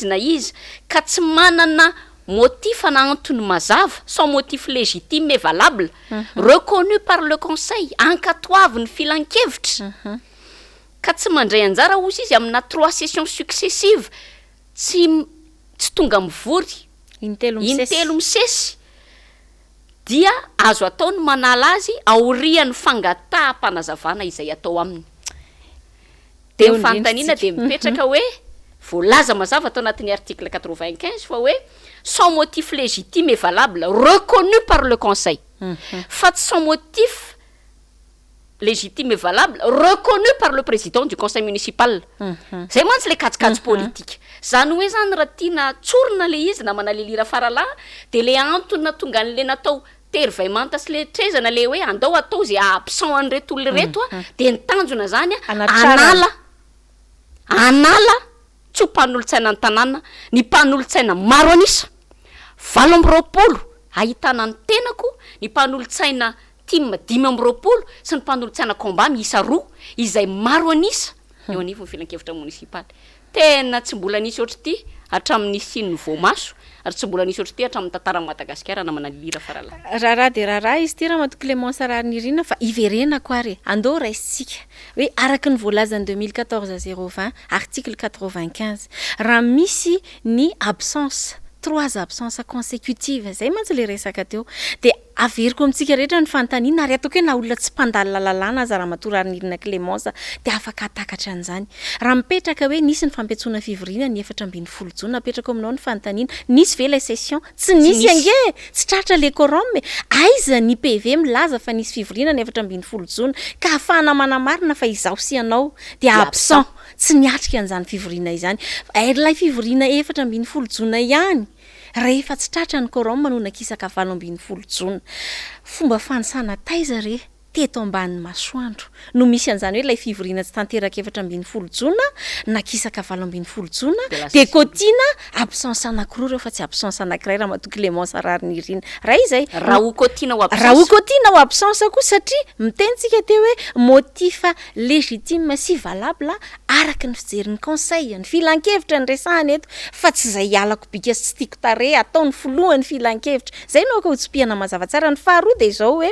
Speaker 2: na izy ka tsy manana motif na antony mazava sans motif légitime et valable reconnu par le conseil ankatoavy ny filan-kevitra ka tsy mandray anjara ozy izy amina 3 sessions successives tsy tonga mivory intelo misesy dia azo ataony manala azy aorian'ny fangataham-panazavana izay atao aminy de mifantaniana de mipetraka hoe voalaza mazava atao anatin'ny article 95 fa hoe sans motif légitime et valable reconnu par le conseil fa tsy sans motif légitime et valable reconnu par le président du conseil municipal zay mantsy le kajikajy politique zany hoe zany raha tiana tsorona le izy na manalilira farala de le antony na tonga an'le natao tervaimanta sy le trezana le hoe andao atao zay absent an'ireto olona reto de ny tanjona zany anala tsy ho mpanolotsaina ny tanàna ny mpanolotsaina maro anisa 20 ahitana ny tenako ny mpanolotsaina team 10 sy ny mpanolotsaina combat miisa 2 izay maro anisa eo anivony filan-kevitra municipaly tena tsy mbola nisy ohatry ty hatramin'ny sin'ny voamaso ary tsy mbola nisy ohatry ty hatramin'ny tantaran'i Madagasikara na manalilira farala
Speaker 1: raharaha de raharaha izy ty raha mato Clémence Rahanirina fa iverena ko ary andao raisitsika hoe araka ny voalazany 2014-020 article 95 raha misy ny absence 3 absences consécutives zay mantsy le resaka teo de averiko amintsika rehetra ny fantaniana ary ataoko hoe na olona tsy mpandalina lalàna aza raha mato Rahanirina Clémence dia afaka atakatra an'izany raha mipetraka hoe nisy ny fampetsoana fivoriana ny 14 jona apetraka aminao ny fantaniana nisy ve la session tsy nisy ange tsy tratra le quorum aiza ny PV milaza fa nisy fivoriana ny 14 jona ka ahafahana manamarina fa izao sy anao dia absent tsy niatrika an'izany fivoriana izany ilay fivoriana 14 jona ihany rehefa tsy tratra ny quorum manonakisaka 20 jona fomba fanisana taiza re teto ambany masoandro no misy an'izany hoe ilay fivoriana tsy tanteraka 7 jona nakisaka 7 jona de kotiana absence anankiroa reo fa tsy absence anankiray raha matoky Clémence rariny irina raha izay
Speaker 2: raha ho kotiana ho absence
Speaker 1: raha ho kotiana ho absence koa satria mitentsika teo hoe motif légitime sy valable araka ny fijerin'ny conseil ny filan-kevitra ny resahany eto fa tsy izay hialako bika sy tiako tare ataony filohan'ny filan-kevitra zay no ka ho tsipiana mazava tsara ny faharoa de izao hoe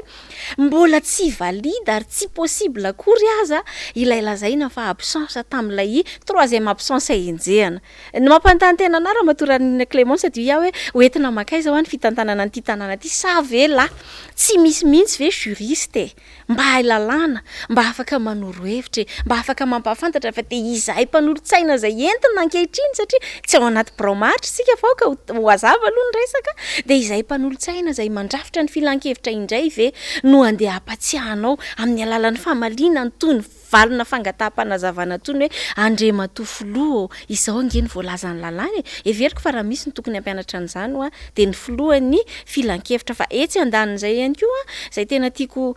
Speaker 1: mbola tsy valide ary tsy possible akory aza ilay lazaina fa absence tamin'ilay 3e absence enjehana ny mampantantena ana raha matorany Clémence dia hoe hoentina makaiza ho any fitantanana ny tanàna ty sa ve la tsy misy mihitsy ve juriste mba hailalana mba afaka manoro hevitra mba afaka mampafantatra fa de izahay mpanolotsaina zay entina ankehitriny satria tsy ao anaty bromatry sika faoka ho azava aloha ny resaka de izahay mpanolotsaina zay mandrafitra ny filan-kevitra indray ve no andeha ampatsiahanao amin'ny alalan'ny famaliana ny toy ny valona fangataham-panazavana tony hoe andre matofilo izao angeny voalaza ny lalàna everiko fa raha misy ny tokony ampianatra an'izany ho de ny filohan'ny filan-kevitra fa etsy andanin'izay ihany koa zay tena tiako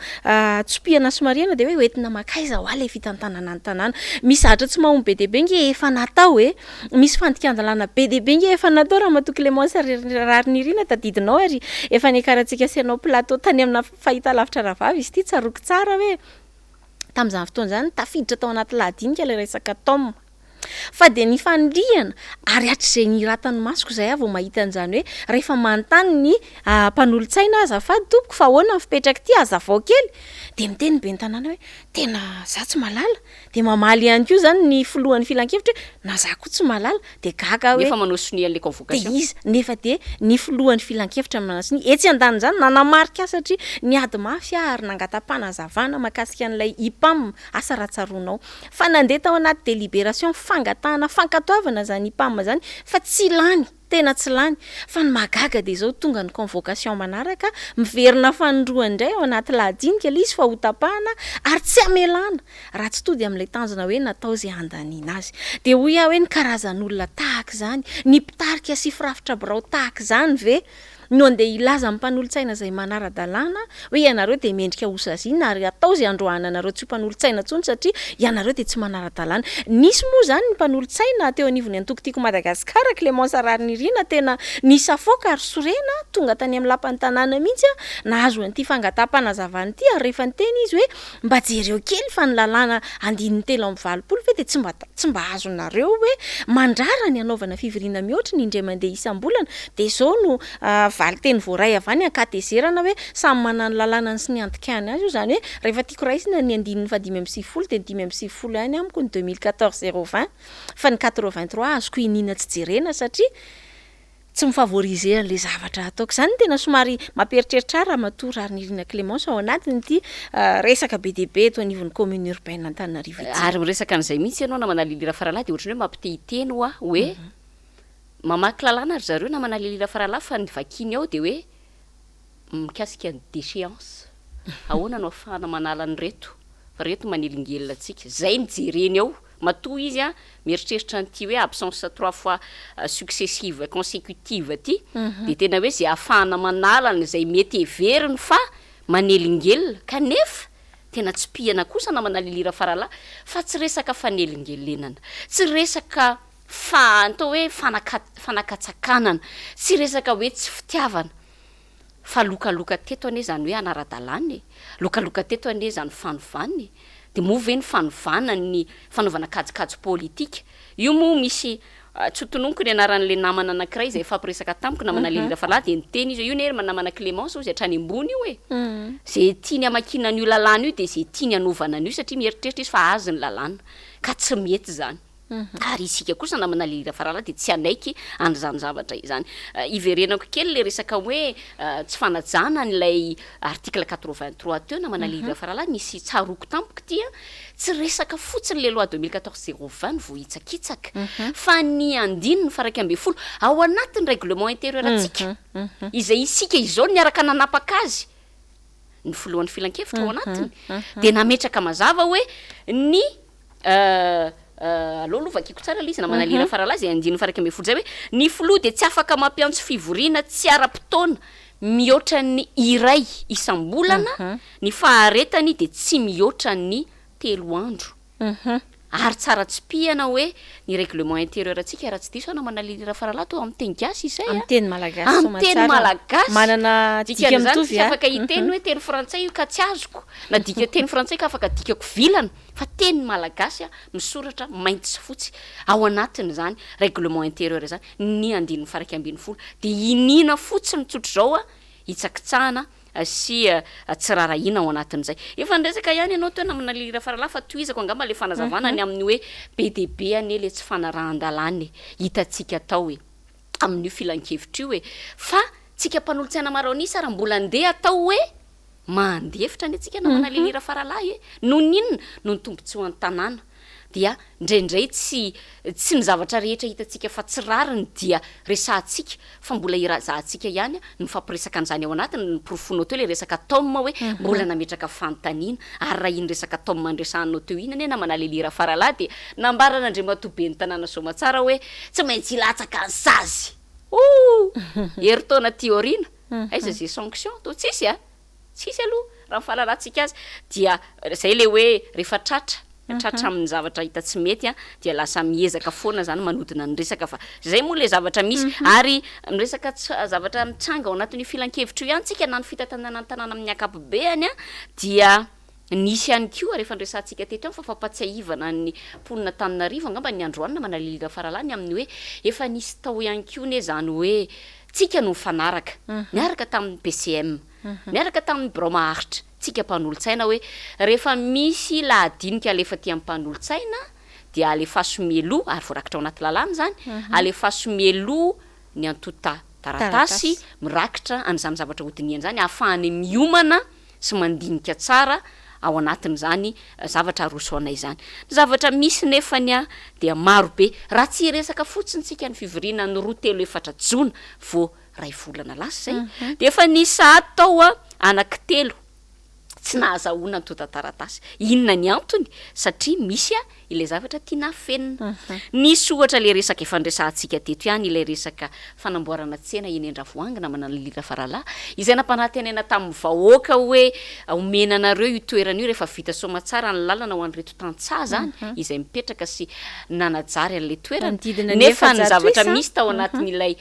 Speaker 1: tsopiana somariana de hoe hoentina makaiza ho ale fitantanana ny tanàna misy zatra tsy mahomby be deabe nge efa natao misy fandikan-dalàna be deabe nge efa natao raha matoky Clémence rariny irina tadidinao ary efa nikarahantsika asianao plateau tany amina fahita lavitra rahavavy izy ity tsaroky tsara hoe tamin'izany fotoana zany tafiditra tao anaty lahadinika ilay resaka tome fa de ny faniriana ary hatrizay ny ratany masoko zay avy mahita an'izany hoe rehefa manontany ny mpanolotsaina aza fa tompoko fa ahoana fipetraka ty aza vao kely de miteny be ny tanàna hoe tena za tsy malala de mamaly ihany koa zany ny filohan'ny filan-kevitra na za koa tsy malala de gaga hoe
Speaker 2: nefa manao sonia an'ilay convocation
Speaker 1: de izy nefa de ny filohan'ny filan-kevitra manasony etsy andanin' zany nanamarika satria ny ady mafy ary nangatam-panazavana makasika an'ilay IPAM asa ratsaronao fa nandeha tao anaty délibération fangatahana fankatoavana zany IPAM zany fa tsy lany tena tsy lany fa ny magaga de zao tonga ny convocation manaraka miverina fanindroa indray ao anaty lahadinika ilay izy fa hotapahana ary tsy amelana raha tsy tody amin'ilay tanjona hoe natao zay andaniana azy de hoy hoe ny karazan'olona tahaka zany ny mpitarika sy firafitra birao tahaka zany ve no andeha ilaza amin'ny mpanolotsaina zay manara-dalàna hoe ianareo de mendrika osazina ary atao zay androana anareo tsy mpanolotsaina tsony satria ianareo de tsy manara-dalàna nisy moa zany ny mpanolotsaina teo anivony antokotiko Madagasikara Clémence rariny irina tena nisy afoka ary sorena tonga tany amin'ny lapan'ny tanàna mihitsy nahazo an'ity fangataham-panazavana ity ary rehefa niteny izy hoe mba jereo kely fa ny lalàna andininy 320 ve de tsy mba azonareo hoe mandrara ny anaovana fivoriana mihoatra ny indray mandeha isam-bolana de zao no valy teny voaray avany akatezerana hoe samy manana lalàna sy ny antikany azy io zany hoe rehefa tiako raisina ny andininy fa 5 de 5 any amiko ny 2014 020 fa ny 83 azoko inina tsy jerena satria tsy mifavoriser an'le zavatra ataoko zany tena somary mamperitreritra raha matory ary nirina Clémence ao anatiny ity resaka be deabe eto anivon'ny commune urbaine Antananarivo
Speaker 2: ary miresaka an'izay mihitsy ianao na manalilira faralahy de ohatrany hoe mampitehiteny ho hoe mamaky lalàna ary zareo na manalilira faralahy fa ny vakiny ao de hoe mikasika ny déchéance ahoana no afahana manala ny reto fa reto manelingelina atsika zay ny jereny ao matoa izy mieritreritra n'ity hoe absence 3 fois successive consécutive ty de tena hoe zay afahana manala zay mety everiny fa manelingelina kanefa tena tsy pihana kosa na manalilira faralahy fa tsy resaka fanelingelenana tsy resaka atao hoe fanakatsakanana tsy resaka hoe tsy fitiavana fa lokaloka teto ane zany hoe anara-dalàna lokaloka teto ane zany fanovana de moa ve ny fanovana ny fanaovana kajikajy politika io moa misy tsotononiko ny anaran'le namana anankiray zay fampiresaka tamiko namana lelira faralahy de niteny izy io nery namana Clémence zay hatrany ambony io zay tiany amakina an'io lalàna io de zay tiany anovana an'io satria mieritreritra izy fa azy ny lalàna ka tsy mety zany ary isika kosa namana lelira faralahy de tsy anaiky an'izany zavatra izany iverenako kely le resaka hoe tsy fanajana n'ilay article 83 teo namana lelira faralahy nisy tsaroko tampoko ty tsy resaka fotsiny le loi 2014 020 vohitsakitsaka fa ny andininy faraky ambe folo ao anatin'ny règlement intérieur atsika izay isika izao niaraka nanapaka azy ny filohan'ny filan-kevitra ao anatiny de nametraka mazava hoe ny aloha vakiko tsara le izy na manalira faralahy zay andininy faraky ambe folo zay hoe ny filoha de tsy afaka mampiantso fivoriana tsy ara-potoana mihoatra ny iray isam-bolana ny faharetany de tsy mihoatra ny 3 andro ary tsara tsy pihana hoe ny règlement intérieur atsika raha tsy diso ana manalilira faralato amin'ny teny gasy izay
Speaker 1: amin'ny teny malagasy
Speaker 2: amin'ny teny malagasy
Speaker 1: manana dika mitovy
Speaker 2: afaka hiteny hoe teny frantsay io ka tsy azoko na dika teny frantsay ka afaka dikako vilana fa teny malagasy misoratra mainty sy fotsy ao anatiny zany règlement intérieur zany ny 1/12 de inina fotsiny tsotro zao hitsakitsahana sy tsy rarahina ao anatin'izay efa ndresaka ihany ianao toena manalira faralahy fa toizako angamba le fanazavana ny amin'ny hoe BDB ane le tsy fanarahan-dalany hitatsika tao hoe amin'io filan-kevitra io hoe fa tsika mpanolotsaina maro anisa raha mbola andeha atao hoe mandefitra ny atsika na manalilira faralahy hoe no ninona no ny tombontsoa ny tanàna dia ndraindray tsy ny zavatra rehetra hitatsika fa tsy rariny dia resahantsika fa mbola irazahantsika ihany ny fampiresaka an'izany ao anatiny ny profonao teo le resaka tome hoe mbola nametraka fanontaniana ary raha iny resaka tome andresahanao teo iny ane na manalilira faralahy dia nambarana andriamatobe ny tanàna somatsara hoe tsy maintsy ilatsaka ny sazy heritaona théorina aiza zay sanction to tsisy tsisy aloha raha fahalalantsika azy dia zay le hoe rehefa tratra amin'ny zavatra hita tsy mety dia lasa miezaka foana zany manodina ny resaka fa zay moa le zavatra misy ary miresaka zavatra mitsanga ao anatin'ny filan-kevitra io ihany tsika na ny fitantanana ny tanàna amin'ny akapobeany dia nisy ihany koa rehefa ndresantsika teto fa fampatsiahivana ny mponina Tananarivo angamba ny androany manalilira faralahy amin'ny hoe efa nisy tao ihany koa ne zany hoe tsika no mifanaraka miaraka tamin'ny PCM miaraka tamin'ny bromaharitra tsika mpanolotsaina hoe rehefa misy lahadinika alefa ty amin'ny mpanolotsaina dia alefa somielo ary voarakitra ao anaty lalàna zany alefa somielo ny antota taratasy mirakitra an'izany zavatra hodiniana zany ahafahany miomana sy mandinika tsara ao anatin'izany zavatra rosoanay zany zavatra misy nefany dia maro be raha tsy resaka fotsiny tsika ny fivoriana ny 2-4 jona vo 2 volana lasa zay de efa nisy atao anaky 3 tsy nahazahoana ny tota taratasy inona ny antony satria misy ilay zavatra tiana fenina nisy ohatra le resaka efa ndresantsika teto ihany ilay resaka fanamboarana tsena eny Andravoahangy manalilira faralahy izay nampanantenana tamin'ny vahoaka hoe omenanareo io toerana io rehefa vita somatsara ny lalana ho an'reto tantsaha zany izay mipetraka sy nanajary an'le toerana nefa ny zavatra misy tao anatin'ilay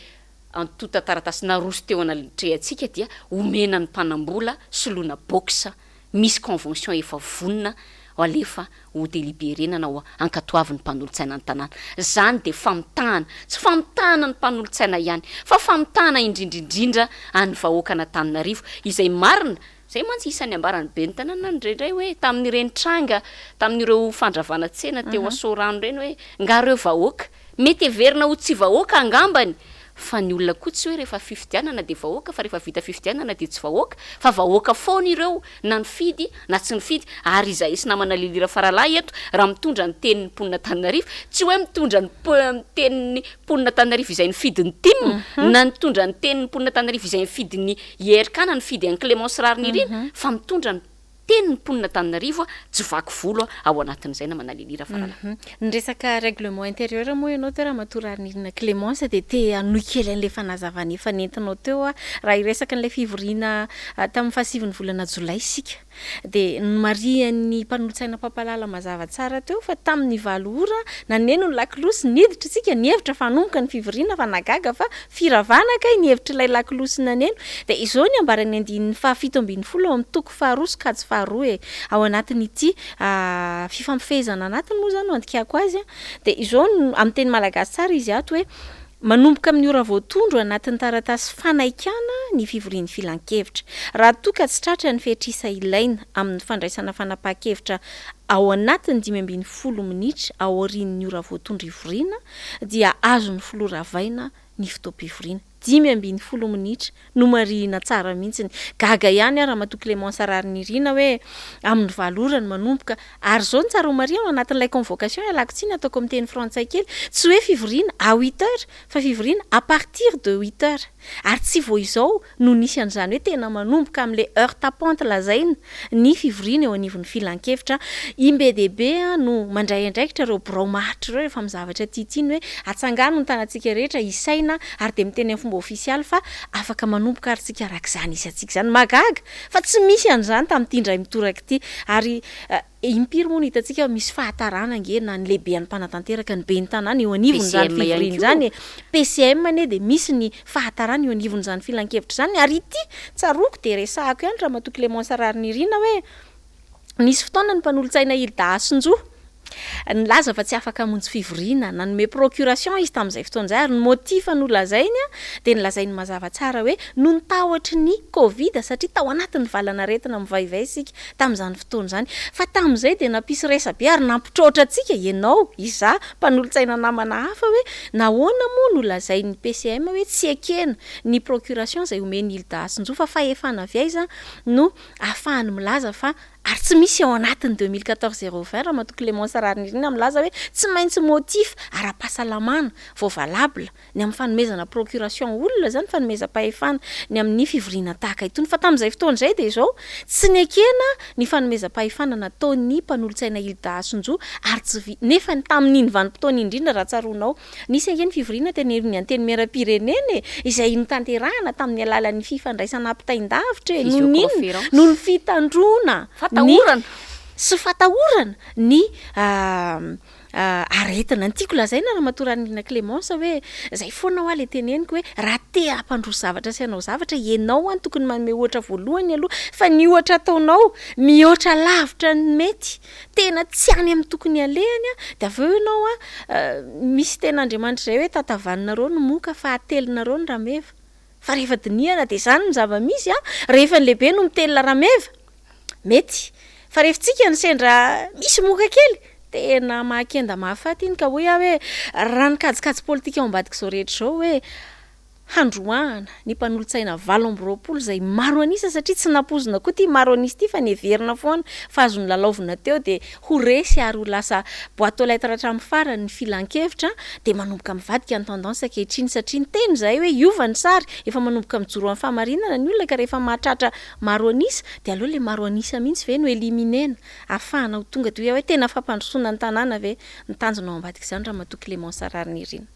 Speaker 2: antota taratasy naroso teo anatrehantsika dia omenan'ny mpanambola soloana box misy convention efa vonina alefa ho délibérena na ho ankatoavin'ny mpanolotsaina ny tanàna zany de famitahana tsy famitahana ny mpanolotsaina ihany fa famitahana indrindrindrindra any vahoaka na Tananarivo izay marina zay mantsy isan'ny ambarany be ny tanàna ndraindray hoe tamin'ny reny tranga tamin'ireo fandravana tsena teo asorano reny hoe ngareo vahoaka mety everina ho tsy vahoaka angambany fa ny olona koa tsy hoe rehefa fifidianana de vahoaka fa rehefa vita fifidianana de tsy vahoaka fa vahoaka foana ireo na ny fidy na tsy ny fidy ary izay sy namanalilira faralahy eto raha mitondra ny tenin'ny mponina Tananarivo tsy hoe mitondra ny tenin'ny mponina Tananarivo izay ny fidiny tim na mitondra ny tenin'ny mponina Tananarivo izay ny fidiny IRK na ny fidy any Clémence Rarnirina fa mitondra ny tenin'ny mponina Tananarivo tsy vaky volo ao anatin'izay na manalilira faralahy
Speaker 1: ny resaka règlement intérieur moa ianao teo raha matorarinirina Clémence de te anoy kely an'le fanazavana efa nentinao teo raha iresaka an'le fivoriana tamin'ny 7 volana Jolay sika de marian'ny mpanolotsaina pampalala mazava tsara teo fa tamin'ny 9 ora naneno ny lakilosy niditra tsika nihevitra fanomboka ny fivoriana fa nagaga fa firavanaka nihevitra ilay lakilosy naneno de izao ny ambarany 17 amin'ny toko faharoso kajy faharoa ao anatin'ity fifampifehezana anatiny moa zany no andikako azy de izao amin'ny teny malagasy tsara izy ato hoe manomboka amin'ny ora voatondro anatin'ny taratasy fanaikana ny fivorian'ny filan-kevitra raha toka tsy tratra ny fetrisa ilaina amin'ny fandraisana fanapahan-kevitra ao anatin'ny 5:10 minitra ao aorian'ny ora voatondro ivoriana dia azo ny filoravaina ny fitaom-pivoriana 5:10 minitra no marina tsara mihitsy gaga ihany raha matoa Clémence Rarnirina hoe amin'ny 9 ora ny manomboka ary zao ny tsara ho maria ao anatin'ilay convocation alako tsiny ataoko amin'ny teny frantsay kely tsy hoe fivoriana à 8 heures fa fivoriana à partir de 8 heures ary tsy vo izao no nisy an'izany hoe tena manomboka amin'le heure tapante lazaina ny fivoriana eo anivon'ny filan-kevitra IMBDB no mandray andraikitra ireo bromaharitra ireo rehefa mizavatra tiatiany hoe atsangano ny tanantsika rehetra isaina ary de miteny fomba ofisialy fa afaka manomboka aritsika arak'izany izy atsika zany magaga fa tsy misy an'izany tamin'ity indray mitoraka ity ary impiry moa no hitantsika misy fahatarana nge na ny lehibean'ny mpanatanteraka ny be ny tanàna eo anivon'izany fivoriana zany PCM ane de misy ny fahatarana eo anivon'izany filan-kevitra zany ary ity tsaroko de resahako ihany raha matoky Clémence Rarnirina hoe nisy fotoana ny mpanolontsaina Hilda Asinjo nilaza fa tsy afaka hamonjy fivoriana nanome procuration izy tamin'izay fotoan'izay ary ny motif nolazainy de nilazainy mazava tsara hoe no nitahotra ny Covid satria tao anatin'ny valana retina mivaivay isika tamin'izany fotoana zany fa tamin'izay de nampisy resabe ary nampitrotra atsika ianao iza mpanolontsaina namana hafa hoe nahoana moa nolazainy PCM hoe tsy ekena ny procuration izay omeny Hilda Asinjo fa fahefana avy aiza no ahafahany milaza fa ary tsy misy ao anatin'ny 2014-020 raha matoky Clémence Rarnirina milaza hoe tsy maintsy motif ara-pahasalamana voavalable ny amin'ny fanomezana procuration olona zany fanomezam-pahefana ny amin'ny fivoriana tahaka itony fa tamin'izay fotoan'izay de izao tsy nekena ny fanomezam-pahefana nataon'ny mpanolontsaina Hilda Asinjo ary tsy nefa ny tamin'iny vanim-potoana indrindra raha tsaronao nisy ange ny fivoriana teny anteny miaram-pirenena izay notanterahana tamin'ny alalan'ny fifandraisana ampitain-davitra noho ny fitandrona sy fatahorana ny aretina ny tiako lazaina raha matoranina Clémence hoe zay foana ho le teneniko hoe raha te hampandroso zavatra sy hanao zavatra ianao any tokony manome ohatra voalohany aloha fa ny ohatra ataonao mihoatra lavitra ny mety tena tsy any amin'ny tokony alehany de avy eo ianao misy tena Andriamanitra zay hoe tatavanonareo no moka fa atelinareo ny rameva fa rehefa dinihana de zany ny zava-misy rehefa ny lehibe no mitelina rameva mety fa rehefa ny sendra misy moka kely tena mahakenda mahafaty iny ka hoe raha ny kajikajy politika ao ambadika zao rehetra zao hoe handroahana ny mpanolontsaina 7 zay maro anisa satria tsy napozina koa ty maro anisy ty fa neverina foana fa azony lalaovina teo de ho resy ary ho lasa boîte aux lettres hatramin'ny farany ny filan-kevitra de manomboka mivadika ny tendance ankehitriny satria ny teny zay hoe iova ny sary efa manomboka mijoro amin'ny famarinana ny olona ka rehefa mahatratra maro anisa de aloha le maro anisa mihitsy ve no eliminena ahafahana ho tonga de hoe tena fampandrosoana ny tanàna ve ny tanjona ao ambadika zany raha matoa Clémence Rarnirina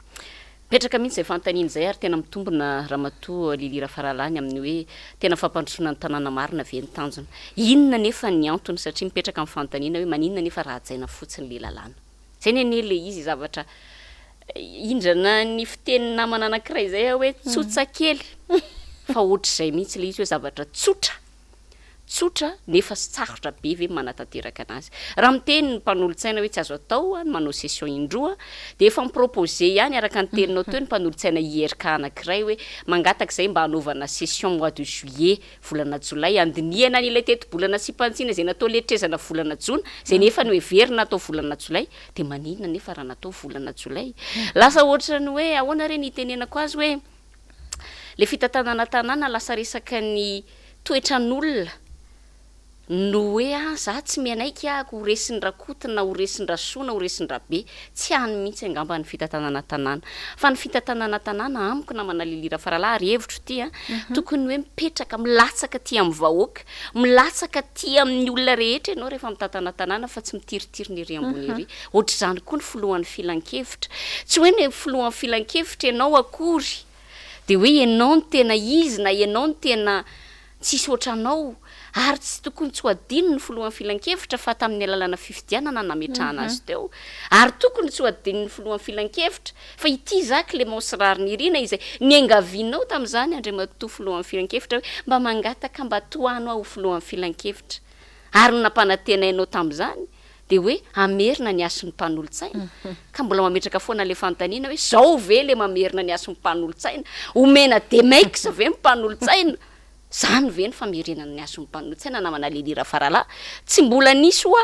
Speaker 2: petraka mihitsy zay fanontaniana zay ary tena mitombona ramatoa Lilira Faralany amin'ny hoe tena fampandrosoana ny tanàna marina ve ny tanjona inona nefa ny antony satria mipetraka amin'ny fanontaniana hoe maninona nefa rahajaina fotsiny le lalàna zay nene le izy zavatra indrana ny fiteny namana anankiray zay hoe tsotsa kely fa ohatr'izay mihitsy le izy hoe zavatra tsotra nefa sarotra be ve manatanteraka anazy raha miteny ny mpanolontsaina hoe tsy azo atao manao session indroa de efa mipropose ihany araka ny teninao teo ny mpanolontsaina IRK anankiray hoe mangataka zay mba hanaovana session mois de juillet volana jolay andinihana n'ilay teto-bolana sy pantsina zay natao letrezana volana jona zay nefa ny hoe verina atao volana jolay de maninona nefa raha natao volana jolay lasa ohatrany hoe ahoana reny itenenako azy hoe le fitantanana tanàna lasa resaka ny toetran'olona no hoe za tsy mianaiky ho resin'ny rakotina ho resin'ny rasona ho resin'ny rabe tsy hany mihitsy angamba ny fitantanana tanàna fa ny fitantanana tanàna amiko namana Lilira Farala ary hevitro ty tokony hoe mipetraka milatsaka ty amin'ny vahoaka milatsaka ty amin'ny olona rehetra ianao rehefa mitantana tanàna fa tsy mitiritiry ny ery ambony ery ohatr'izany koa ny filohan'ny filan-kevitra tsy hoe ny filohan'ny filan-kevitra ianao akory de hoe ianao ny tena izy na ianao ny tena tsisy ohatranao ary tsy tokony tsy ho adino ny filohan'ny filan-kevitra fa tamin'ny alalana fifidianana nametrahana azy teo ary tokony tsy ho adino ny filohan'ny filan-kevitra fa ity za Clémence Rarnirina izay niangavinao tamin'izany andriamatoa filohan'ny filan-kevitra hoe mba mangataka mba toano aho filohan'ny filan-kevitra ary nampanantenainao tamin'izany de hoe amerina ny ason'ny mpanolontsaina ka mbola mametraka foana le fanontaniana hoe zao ve le mamerina ny ason'ny mpanolontsaina omena demaik za ve mpanolontsaina zany ve ny famerenana ny ason'ny mpanolontsaina namana Lilira Farala tsy mbola nisy hoa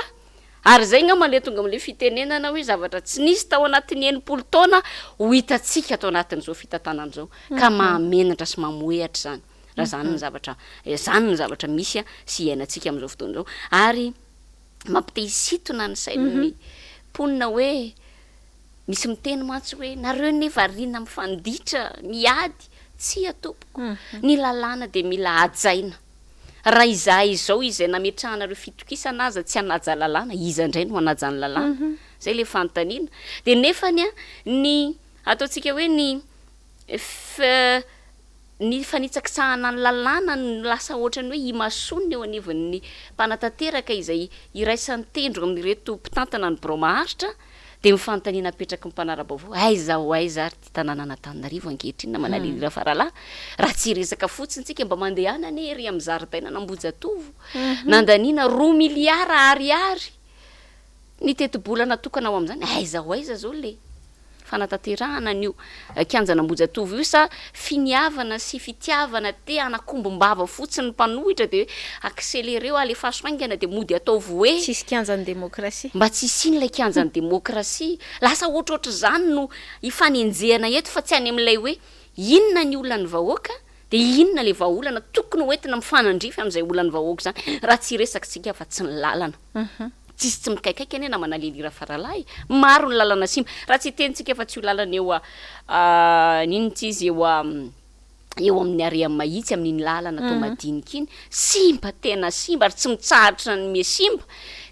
Speaker 2: ary zay ngamba le tonga am'le fitenenana hoe zavatra tsy nisy tao anatin'ny 90 taona ho hitatsika tao anatin'izao fitantanan'izao ka mahamenatra sy mamoehatra zany raha zany ny zavatra misy sy iainantsika am'izao fotoana zao ary mampitehisitona ny sain'ny ponina hoe misy miteny mantsy hoe nareo nefa rina mifanditra miady tsy atompoko ny lalàna de mila ajaina raha izao izay nametrahanareo fitokisana aza tsy hanaja lalàna iza indray no hanaja ny lalàna zay le fanontaniana de nefany ny ataontsika hoe ny ny fanitsakisahana ny lalàna ny lasa ohatrany hoe imasoniny eo anivon'ny mpanatanteraka izay iraisan'ny tendro amin'ireto mpitantana ny bromaharitra de mifantaniana apetraky ny mpanara-baovao aizao aiza ary ty tanàna Antananarivo ankehitriny na manalilira faralahy raha tsy resaka fotsiny tsika mba mandehana ane ery amin'ny zaridaina n'Ambojatovo nandaniana 2 miliara ariary ny teti-bola natokana ao amin'izany aizao aiza zao le fanatanterahana an'io kianjana Ambojatovo io sa finiavana sy fitiavana te anakombombava fotsiny mpanohitra de accéléreo ale fahasoaingana de mody atao voe
Speaker 1: tsisy kianjan'ny demokrasia
Speaker 2: mba tsy siny ilay kianjan'ny demokrasia lasa ohatrohatra zany no ifanenjehana eto fa tsy any amin'ilay hoe inona ny olona ny vahoaka de inona le vahaolana tokony hoentina mifanandrify amin'izay olana ny vahoaka zany raha tsy resakitsika fa tsy ny lalana tsisy tsy mikaikaiky ane na manalilira faralahy maro ny lalana simba raha tsy tenitsika fa tsy ho lalana eo nino tsy izy eo amin'ny arean'ny mahitsy amin'iny lalana atao madinika iny simba tena simba ary tsy mitsahatra ny mie simba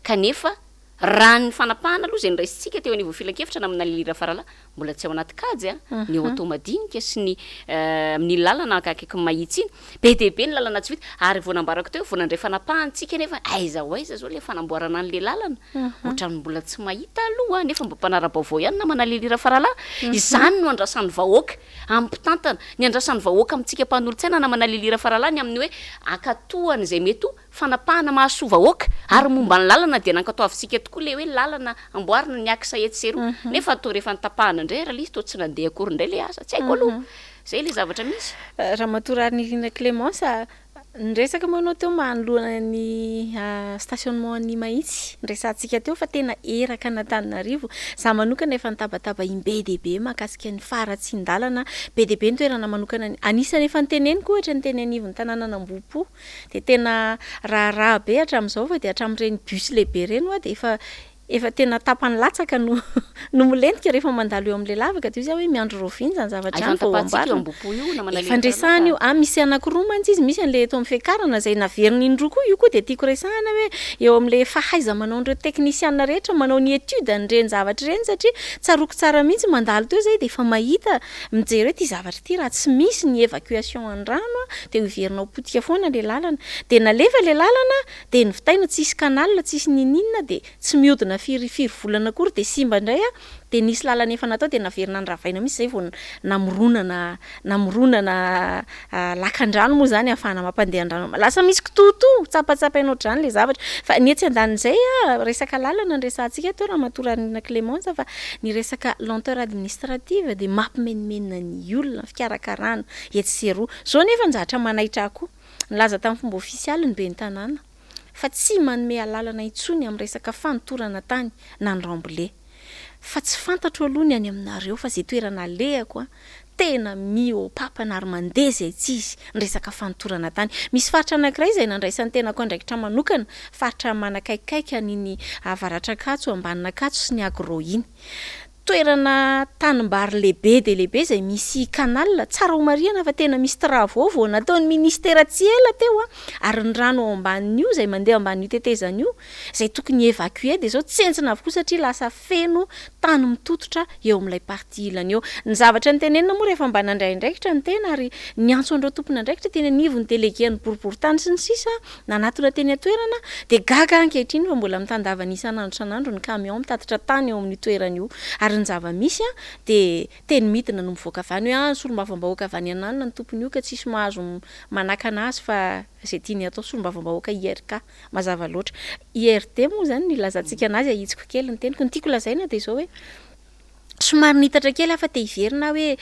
Speaker 2: kanefa raha ny fanapahana aloha zay niraisitsika teo anivon'ny filan-kevitra na manalilira faralahy mbola tsy ao anaty kajy ny eo atao madinika sy ny amin'ny lalana akaiky mahitsy iny be de be ny lalana tsy vita ary vao nambarako teo vao nandray fanapahantsika nefa aiza ho aiza zao le fanamboarana an'le lalana ohatrany mbola tsy mahita aloha nefa mba mpanara-baovao ihany na manalilira faralahy izany no andrasan'ny vahoaka ampitantana ny andrasan'ny vahoaka amintsika mpanolontsaina na manalilira faralahy ny amin'ny hoe akatohany zay mety fanapahana mahasoa vahoaka ary momba ny lalana de nankatao avitsika tokoa le hoe lalana amboarina ny akisa etsero nefa atao rehefa nitapahana indray raha lisy to tsy nandeha akory indray le asa tsy haiko aloha zay le zavatra misy
Speaker 1: raha matorary Irina Clémence nyresaka manao teo manoloana ny stationnement ny mahitsy nyresantsika teo fa tena eraka n'Antananarivo za manokana efa nitabataba imbe dehibe mahakasika ny faratsin-dalana be dehibe ny toerana manokana anisany efa niteneniko ohatra ny teny anivon'ny tanàna Nambopo de tena raharaha be hatramin'izao fa de hatramin'ireny bus lehibe reny de efa tena tapany latsaka no milentika rehefa mandalo eo amin'le lavaka de izy hoe miandro roviny zany zavatra fandresahana io misy anankiroa mantsy izy misy an'le eto amin'ny fiakarana zay naveriny indroa koa io koa de tiako resahana hoe eo amin'le fahaiza manao an'ireo teknisiana rehetra manao ny étude an'ireny zavatra ireny satria tsaroko tsara mihitsy mandalo teo zay de efa mahita mijery hoe ty zavatra ty raha tsy misy ny évacuation an-drano de hiverina potika foana le lalana de nalefa le lalana de nyvitaina tsisy canal tsisy nininina de tsy mihodina firy volana akory de simba indray de nisy lalana efa natao de naverina nyravaina misy zay vao namoronana lakan-drano moa zany ahafahana mampandeha an-drano lasa misy kitoto tsapatsapainao drano le zavatra fa ny etsy andan'izay resaka lalana nyresantsika teo raha matorany Irina Clémence fa ny resaka lenteur administrative de mampimenimena ny olona fikarakarana etsy seroa zao nefa njatra manaitra koa nilaza tamin'ny fomba ofisialy ny be ny tanàna fa tsy manome alalana intsony amin'ny resaka fanotorana tany na ny rambole fa tsy fantatro aloha ny any aminareo fa zay toerana alehako tena miopapana ary mandeha zay tsizy ny resaka fanotorana tany misy faritra anankiray zay nandraisan'ny tena koa ndraikitra manokana faritra manakaikaiky an'iny avaratra Katso ambanina Katso sy ny agro iny toerana tanimbary lehibe de lehibe zay misy canal tsara ho mariana fa tena misy travaux vao nataon'ny ministera tsy ela teo ary ny rano ao ambanin'io zay mandeha ambanin'io tetezan'io zay tokony évacuer de zao tsentsina avokoa satria lasa feno tany mitototra eo amin'ilay partie ilany eo ny zavatra nitenenina moa rehefa mba nandraindraikitra ny tena ary ny antso andreo tompona andraikitra teny anivony délégué ny boriboritany sy ny sisa nanatona teny atoerana de gaga ankehitriny fa mbola mitandava ny isan'andro san'andro ny camion mitatitra tany eo amin'ny toerana io ary ny zava-misy de teny midina no mivoaka avany hoe solombavambahoaka avany ananina ny tompony io ka tsisy mahazo manakana azy fa zay tiany atao solombavambahoaka IRK mazava loatra IRT moa zany ny lazantsika anazy ahitsiko kely ny teniko ny tiako lazaina de zao hoe somary nitatra kely afa te hiverina hoe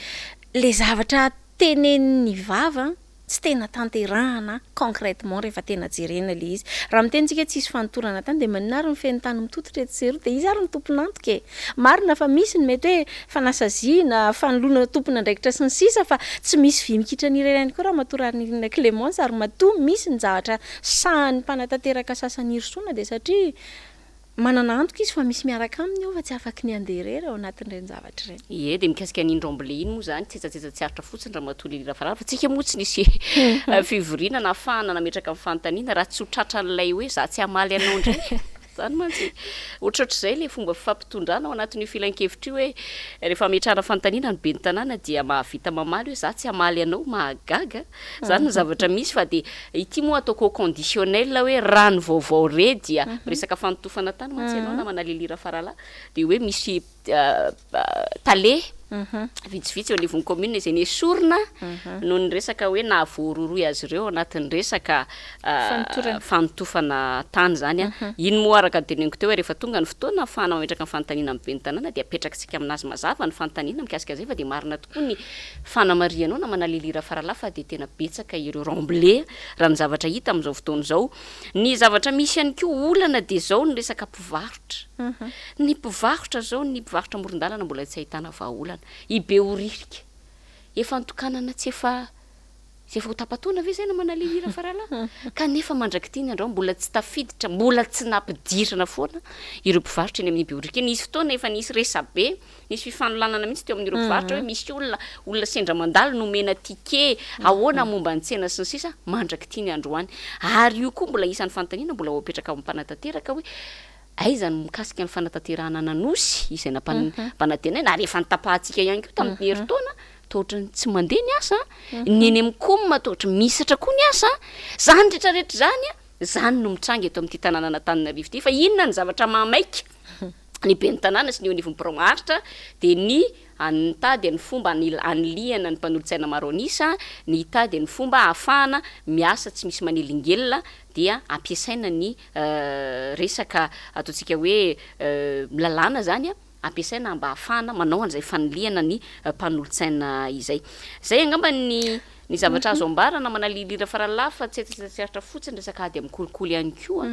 Speaker 1: le zavatra tenen'ny vava tsy tena tanterahana concrètement rehefa tena jerena le izy raha mitentsika tsisy fanotorana tany de maninary ny feno tany mitototra etsy seroa de izy ary ny tompona antoka marina fa misy ny mety hoe fanasaziana fanoloana tompona andraikitra sy ny sisa fa tsy misy vy mikitrany ireny koa raha matorary Irina Clémence ary matoa misy ny zavatra sahan'ny mpanatanteraka sasany irosona de satria manana antoka izy fa misy miaraka aminy eo fa tsy afaky ny andeha irery ao anatin'ireny zavatra ireny
Speaker 2: de mikasika ny rambole iny moa zany tsetsatetsa tsy aritra fotsiny raha matolilira farala fa tsika moa tsy nisy fivoriana na afahana nametraka amin'ny fanontaniana raha tsy ho tratra n'ilay hoe za tsy hamaly anao indray zany mantsy ohatrohatr'izay le fomba fampitondrana ao anatin'io filan-kevitra io hoe rehefa metrara fanontaniana no be ny tanàna dia mahavita mamaly hoe za tsy hamaly anao mahagaga zany ny zavatra misy fa dia ity moa ataoko conditionnel hoe rano vaovao re dia resaka fanotofana tany mantsy ianao na manalilira faralahy dia hoe misy tale vitsivitsy eo anivon'ny commune izay ny esorina noho ny resaka hoe nahavoaroroy azy ireo anatin'ny resaka fanotofana tany zany iny moa araka teneniko teo hoe rehefa tonga ny fotoana ahafahana mametraka ny fanontaniana amin'ny ben'ny tanàna dia apetrakantsika aminazy mazava ny fanontaniana mikasika zay fa dia marina tokoa ny fanamarianao na manalilira faralahy fa dia tena betsaka ireo remblé raha ny zavatra hita amin'izao fotoana izao ny zavatra misy ihany koa olana dia zao ny resaka mpivarotra ny mpivarotra zao ny mpivarotra amoron-dalana mbola tsy ahitana vahaolana ibe oririka efa antokanana tsy efa ho tapatoana ve zay na manalilira faralahy kanefa mandrakitiny andreo mbola tsy tafiditra mbola tsy nampidirana foana ireo mpivarotra eny amin'ny be oririka nisy fotoana efa nisy resabe nisy fifanolanana mihitsy teo amin'ireo mpivarotra hoe misy olona sendra mandalo nomena tike ahoana momba ny tsena sy ny sisa mandrakitiny androany ary io koa mbola isan'ny fanontaniana mbola ho apetraka amin'ny mpanatanteraka hoe aiza ny mikasika ny fanatanterahana nanosy izay nampanantena na rehefa nitapahantsika ihany koa tamin'ny herintaona tohatra tsy mandeha ny asa ny eny amin'ny komma tohatra misatra koa ny asa zany rehetrarehetra zany no mitrangy eto amin'ity tanàna n'Antananarivo ity fa inona ny zavatra mamaika ny ben'ny tanàna sy ny anivon'ny mpiramaharitra dia ny anitady ny fomba aniliana ny mpanolotsaina maro anisa ny hitady ny fomba ahafahana miasa tsy misy manelingelina dia ampiasaina ny resaka ataontsika hoe lalàna zany ampiasaina mba ahafahana manao an'izay faniliana ny mpanolotsaina izay angamba ny zavatra azo ambarana manalilira faralahy fa tsy aritra fotsiny resaka ady amin'ny kolikoly ihany koa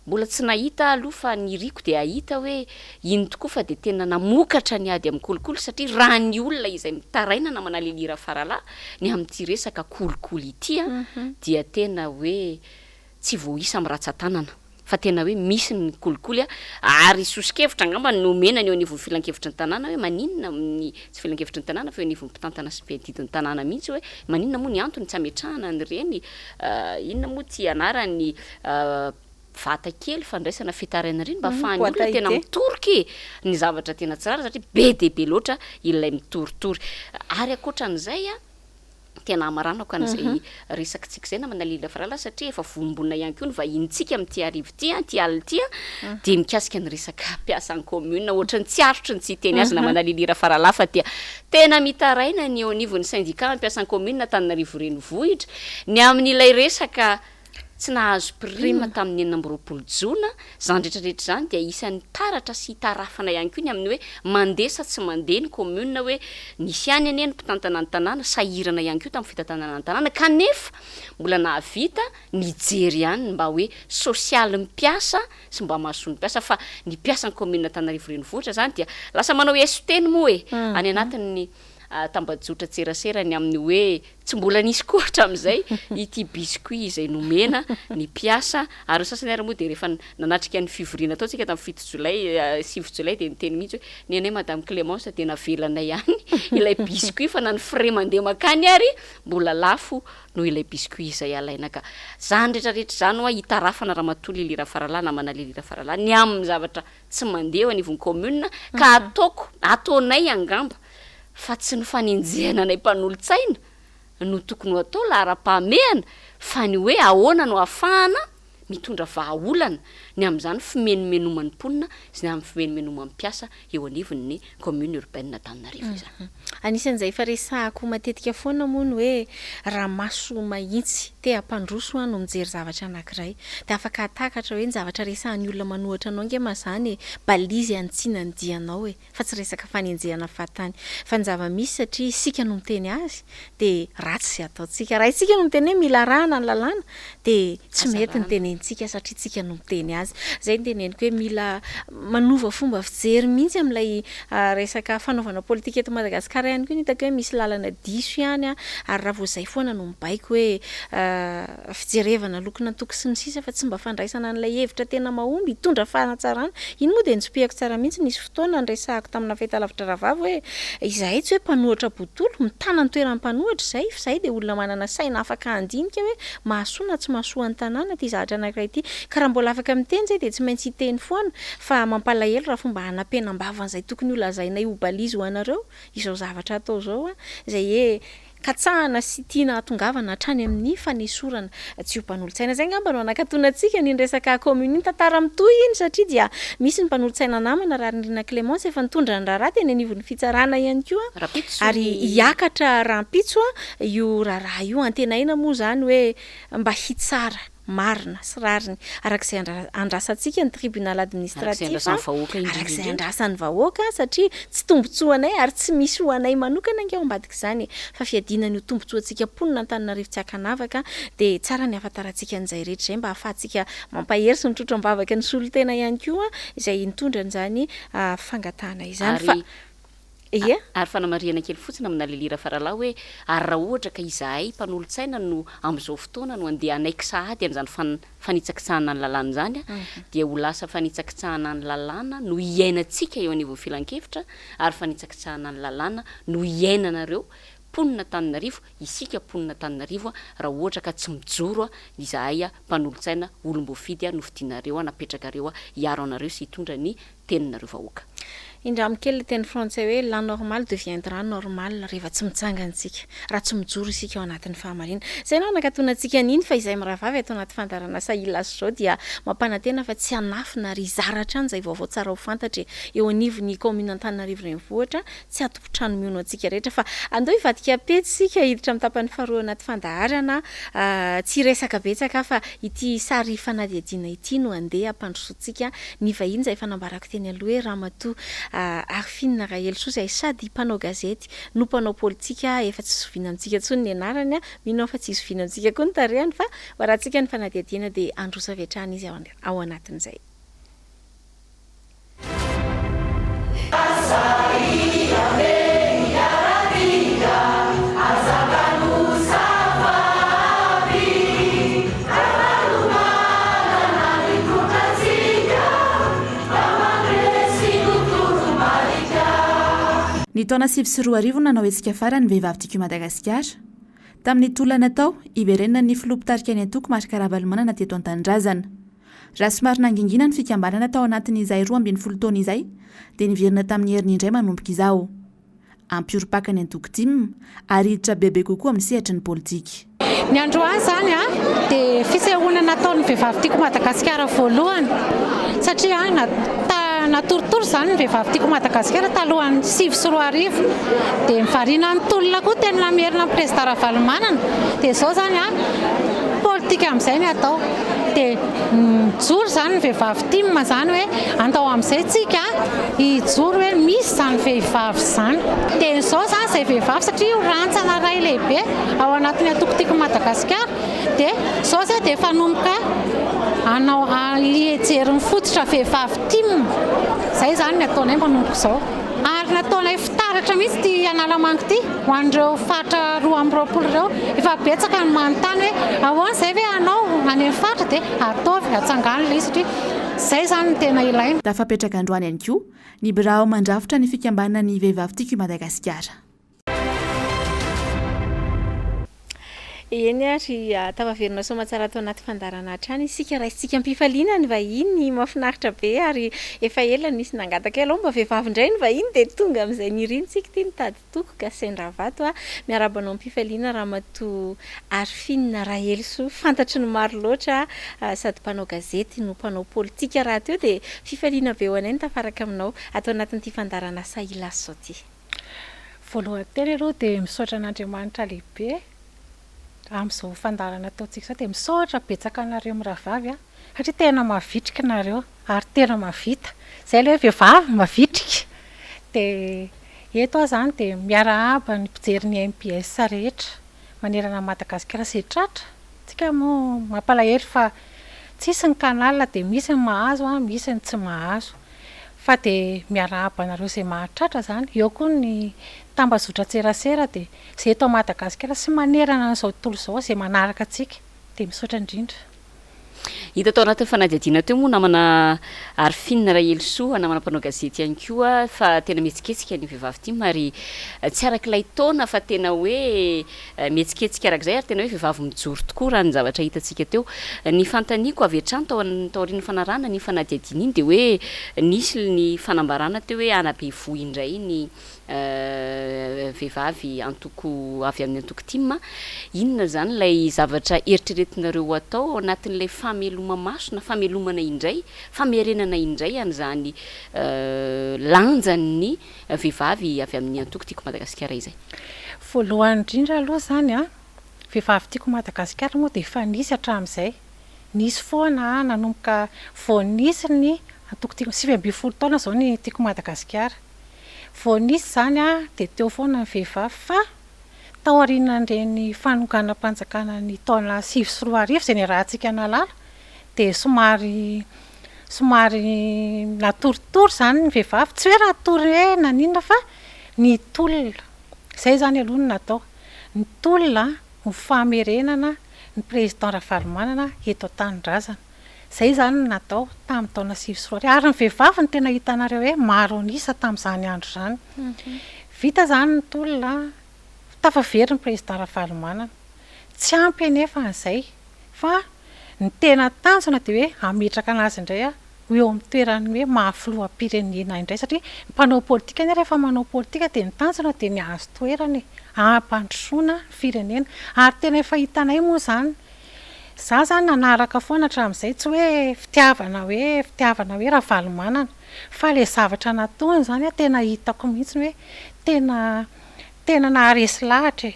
Speaker 2: mbola tsy nahita aloha fa ny riko dia ahita hoe iny tokoa fa dia tena namokatra ny ady amin'ny kolikoly satria raha ny olona izay mitaraina na manalilira faralahy ny amin'ity resaka kolikoly ity dia tena hoe tsy voaisa amin'ny ratsan-tanana fa tena hoe misy ny kolikoly ary sosikevitra angamba nomena ny eo anivon'ny filan-kevitra ny tanàna hoe maninona amin'ny tsy filan-kevitra ny tanàna fa eo anivon'ny mpitantana sy mpiadidin'ny tanàna mihitsy hoe maninona moa ny antony tsy ametrahana ny reny inona moa ty anarany vata kely fandraisana fitaraina reny mba ahafahany olona tena mitoroky ny zavatra tena tsirara satria be dia be loatra ilay mitoritory ary akoatran'izay tena amaranako an'izay resakitsika zay na manalilira faralahy satria efa vombona ihany koa ny vahintsika amin'ty arivo ty ty alina ty dia mikasika ny resaka mpiasan'ny commune ohatrany tsy arotry ny tsy teny azy na manalilira faralahy fa dia tena mitaraina ny eo anivon'ny syndicat mpiasan'ny commune Antananarivo renivohitra ny amin'ilay resaka tsy nahazo prima tamin'ny 9 jona zany rehetrarehetra zany dia isan'ny taratra sy tarafana ihany koa ny amin'ny hoe mandeha sa tsy mandeha ny commune hoe nisy any ane ny mpitantana ny tanàna sahirana ihany koa tamin'ny fitantanana ny tanàna kanefa mbola nahavita nijery ihany mba hoe sosialy mpiasa sy mba mahasoa ny mpiasa fa ny mpiasan'ny commune Antananarivo renivohitra zany dia lasa manao esoteny moa any anatin'ny tambajotra tserasera ny amin'ny hoe tsy mbola nisy kohatra amin'izay ity biscuit izay nomena ny mpiasa ary sasany ary moa dia rehefa nanatrika ny fivoriana ataontsika tamin'ny 7 Jolay 6 Jolay dia niteny mihitsy hoe ny anay madame Clémence dia navelanay ihany ilay biscuit fa na ny frais mandeha makany ary mbola lafo no ilay biscuit izay alaina ka zany rehetrarehetra zany hoa hitarafana raha matoly lira faralahy na manalilira faralahy ny amin'ny zavatra tsy mandeha anivon'ny commune ka ataonay angamba fa tsy ny fanenjehana anay mpanolotsaina no tokony ho atao lahara-pahamehana fa ny hoe ahoana no ahafahana mitondra vahaolana ny amin'izany fimenomenoman'ny mponina sy ny amin'ny fimenomenoman'ny mpiasa eo anivon'ny commune urbaine Antananarivo izany
Speaker 1: anisan'izay fa resahako matetika foana moa ny hoe raha maso mahitsy te hampandroso no mijery zavatra anankiray dia afaka atakatra hoe ny zavatra resahan'ny olona manohatra anao nge mazany balizy antsiana ny dianao fa tsy resaka fanenjehana fatany fa ny zava-misy satria isika no miteny azy dia ratsy sy ataontsika raha isika no miteny hoe mila rahana ny lalàna dia tsy mety ny tenentsika satria tsika no miteny azy zay ny teneniko hoe mila manova fomba fijery mihitsy amin'ilay resaka fanaovana politika eto Madagasikara ihany koa hitako hoe misy lalana diso ihany ary raha vao izay foana no mibaiko hoe fijerevana lokona toko sy ny sisa fa tsy mba fandraisana an'ilay hevitra tena mahomby hitondra fanatsarana iny moa dia nitsopihako tsara mihitsy nisy fotoana nresahako tamina fahitalavitra rahavavy hoe izahay tsy hoe mpanohatra botolo mitana ny toeran'ny mpanohatra izay dia olona manana saina afaka handinika hoe mahasoa na tsy mahasoa ny tanàna ty zavatra anankiray ity ka raha mbola afaka miteny zay de tsy maintsy hiteny foana fa mampalahelo raha fomba hanampenam-bava an'izay tokony ho lazainay ho balizy ho anareo izao zavatra atao zao a zay katsahana sy tiana atongavana hatrany amin'ny fanesorana tsy ho mpanolotsaina zay ngamba no anakatonatsika ny resaka commune tantara mitohy iny satria dia misy ny mpanolotsaina namana raha nirina Clémence efa nitondra ny raharaha teny anivon'ny fitsarana ihany koa ary hiakatra rahampitso io raharaha io antenaina moa zany hoe mba hitsara marina sy rariny arak'izay andrasantsika ny tribunal administratif arak'izay andrasan'ny vahoaka satria tsy tombontsoanay ary tsy misy hoanay manokana angao ambadika izany fa fiadinany io tombontsoantsika ponina Antananarivo tsy akanavaka de tsara ny afantarantsika an'izay rehetra izay mba ahafahantsika mampahery sy ny trotram-bavaka ny solotena ihany koa izay nitondra an'izany fangatahana izany fa
Speaker 2: ary fanamariana kely fotsiny amina lelira faralahy hoe ary raha ohatra ka izahay mpanolotsaina no amin'izao fotoana no andeha anaiky sahady amin'izany fanitsakitsahana ny lalàna zany dia ho lasa fanitsakitsahana ny lalàna no iainantsika eo anivon'ny filan-kevitra ary fanitsakitsahana ny lalàna no iainanareo ponina Antananarivo isika ponina Antananarivo raha ohatra ka tsy mijoro izahay mpanolotsaina olom-boafidy nofidianareo napetrakareo hiaro anareo sy hitondra ny teninareo vahoaka.
Speaker 1: Indram kely teny français hoe la normale deviendra normale rehefa tsy mitsangantsika raha tsy mijoro isika ao anatin'ny fahamarina zay no nakatonatsika niny fa izay miravavy atao anaty fandarana Sahia Lasa zao dia mampanantena fa tsy anafina ry zaratra any zay vaovao tsara ho fantatra eo anivon'ny commune Antananarivo renivohitra tsy atopotrano miono antsika rehetra fa andao ivadika petsy sika hiditra amin'ny tapany faharoa anaty fandaharana tsy resaka betsaka fa ity sary fanadihadiana ity no andeha ampandrosoantsika ny vahiny zay fanambarako teny aloha hoe ramatoa Arfine Rahel Sosa sady mpanao gazety no mpanao politika efa tsy zoviana amintsika tsony ny anarany mino fa tsy zoviana amintsika koa ny tarehany fa rahantsika ny fanadihadiana dia androsa avy hatrany izy ao anatin'izay.
Speaker 5: Ny taona 2024 nanao hetsika farany vehivavy tiako Madagasikara. Tamin'ny tolana tao, iverenina ny filoha-pitarika ny antoko marika ravalomanana teto an-tanindrazana. Raha somary nangingina ny fikambanana tao anatin'izay 12 taona izay, dia niverina tamin'ny herin'ny indray manomboka izao. Ampioripaka ny antoko tim ary hiditra bebe kokoa amin'ny sehatry ny politika.
Speaker 6: Ny androany zany dia fisehoana nataon'ny vehivavy tiako Madagasikara voalohany satria natorotoro zany ny vehivavy tiako Madagasikara talohan'ny 2024 dia mivarina ny tolona koa teny namerina amin'ny président Ravalomanana dia izao zany politika amin'izay ny atao dia mijoro zany ny vehivavy tima zany hoe andao amin'izay tsika hijoro hoe misy zany vehivavy zany dia izao zany izay vehivavy satria rantsana ray lehibe ao anatin'ny atoko tiako Madagasikara dia izao zay dia efa nomboka anao hijery fototra vehivavy tima zay zany ny ataonay manomboka izao ary nataonay fitaratra mihitsy ty analamanga ty ho an'ireo fatra 2020 ireo efa betsaka ny manontany hoe ahoana izay ve anao any amin'ny fatra dia ataovy atsangany ilay satria zay zany ny tena ilaina.
Speaker 5: Tafapetraka androany ihany koa ny birao mandrafitra ny fikambanana ny vehivavy tiako Madagasikara.
Speaker 1: Eny ary tafaverina somatsara atao anaty fandarana hatrany isika raisitsika ampifaliana ny vahiny mahafinaritra be ary efa ela nisy nangataka aloha mba vehivavy indray ny vahiny dia tonga amin'izay nirintsika ty nitady toko ka Sendravato miarabanao ampifaliana ramatoa Arfine Rahel Sosa fantatry ny maro loatra sady mpanao gazety no mpanao politika raha teo dia fifaliana be ho anay tafaraka aminao atao anatin'ity fandarana Sahia Lasa zao ty.
Speaker 6: Voalohany teny aloha dia misaotra an'Andriamanitra lehibe amin'izao fandarana ataontsika izao dia misaotra betsaka anareo miravavy satria tena mavitrika nareo ary tena mavita izay ilay vehivavy mavitrika dia eto aho zany dia miarahaba ny mpijery ny MPS rehetra manerana Madagasikara sy tratra tsika moa mampalahelo fa tsisy ny kanal dia misy ny mahazo misy ny tsy mahazo fa dia miarahaba nareo izay mahatratra zany eo koa ny tambazotra tserasera dia izay eto Madagasikara sy manerana an'izao tontolo izao izay manaraka antsika dia misaotra indrindra.
Speaker 2: hita tao anatin'ny fanadihadiana teo moa namana Arfine Rahelsoa namana mpanao gazety ihany koa fa tena mihetsiketsika ny vehivavy ity ary tsy arak'ilay taona fa tena hoe mihetsiketsika arak'izay ary tena hoe vehivavy mijoro tokoa raha ny zavatra hitantsika teo. Ny fantaniako avy hatrany taorian'ny fanarana ny fanadihadiana iny dia hoe nisy ny fanambarana teo hoe anabe voa indray ny vehivavy antoko avy amin'ny antoko tim. Inona zany lay zavatra eritreretinareo atao anatin'ilay fameloma maso na famelomana indray famerenana indray an'izany lanjan'ny vehivavy avy amin'ny antoko tiako Madagasikara izay.
Speaker 6: Voalohany indrindra aloha zany vehivavy tiako Madagasikara moa dia efa nisy hatramin'izay. Nisy foana nanomboka vao nisy ny antoko tiako 20 taona zao ny tiako Madagasikara. Vao nisy zany dia teo foana ny vehivavy fa tao aorianan'ireny fanonganam-panjakana ny taona 2010 izay niarahantsika nalala dia somary natoritory zany ny vehivavy tsy hoe raha tory hoe naninona fa ny tolona izay zany aloha no natao ny tolona ho famerenana ny président Ravalomanana eto an-tanindrazana. Izay zany no natao tamin'ny taona 2010 ary ny vehivavy ny tena hitanareo hoe maro anisa tamin'izany andro zany. Vita zany ny tolona tafavery ny président Ravalomanana tsy ampy anefa an'izay fa ny tena tanjona dia hoe ametraka anazy indray eo amin'ny toerany hoe mahafiloham-pirenena indray satria mpanao politika ny rehefa manao politika dia ny tanjona dia ny azo toerany hampandrosoana firenena ary tena efa hitanay moa zany. Za zany nanaraka foana hatramin'izay tsy hoe fitiavana hoe Ravalomanana fa ilay zavatra nataony zany tena hitako mihitsy hoe tena naharesy lahatra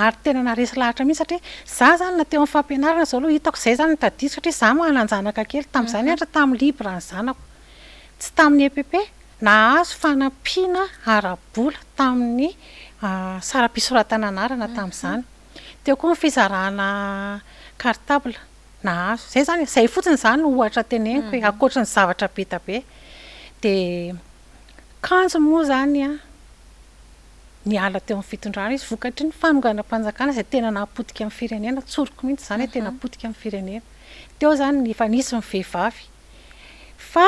Speaker 6: ary tena naharesy lahatra mihitsy satria za zany na teo amin'ny fampianarana zao aloha hitako izay zany tadidiko satria za mananjanaka kely tamin'izany andra tamin'ny libra ny zanako tsy tamin'ny EPP nahazo fanampiana ara-bola tamin'ny saram-pisoratana anarana tamin'izany. Teo koa ny fizarana cartable nahazo izay zany izay fotsiny zany ohatra teneniko hoe ankoatra ny zavatra be tabe dia kanjo moa zany niala teo amin'ny fitondrana izy vokatry ny fanonganam-panjakana izay tena nahapotika amin'ny firenena tsoroko mihitsy zany hoe tena potika amin'ny firenena. Teo zany efa nisy ny vehivavy fa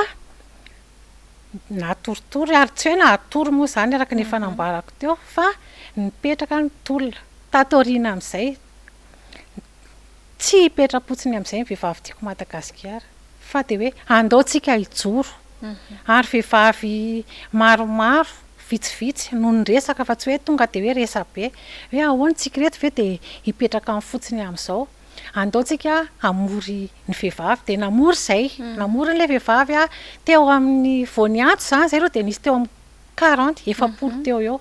Speaker 6: natoritory ary tsy hoe nahatory moa zany araka ny efa nambarako teo fa nipetraka ny tolona tatoriana amin'izay tsy hipetra-potsiny amin'izay ny vehivavy tiako Madagasikara fa dia hoe andaontsika hijoro ary vehivavy maromaro vitsivitsy no nyresaka fa tsy hoe tonga dia hoe resa be hoe ahoana tsika reto ve dia hipetraka amin'ny fotsiny amin'izao andaontsika hamory ny vehivavy dia namory izay namory n'ilay vehivavy teo amin'ny vao niantso zany izay reo dia nisy teo amin'ny 40 efapolo teo eo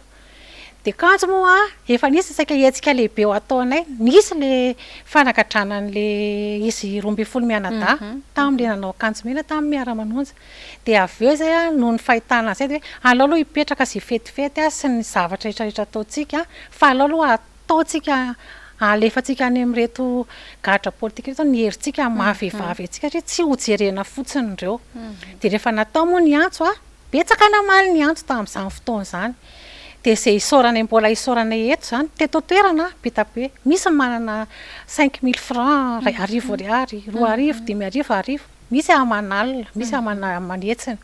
Speaker 6: dia kanjo moa efa nisy saika hetsika lehibe ho ataonay nisy le fanakatranan'le izy 12 mianadahy tamin'le nanao kanjo mena tamin'ny miara-manonja dia avy eo zay noho ny fahitana an'izay dia alao aloha hipetraka sy fetifety sy ny zavatra rehetrarehetra ataontsika fa alao aloha ataontsika alefantsika any amin'ireto gadra politika reto ny herintsika mahavehivavy antsika satria tsy hojerena fotsiny ireo dia rehefa natao moa ny antso betsaka namaly ny antso tamin'izany fotoana izany dia izay isaorana mbola isaorana eto zany teto toerana be tabe misy manana 5000 francs arivo ariary 2 arivo 5 arivo misy amanalina misy manetsina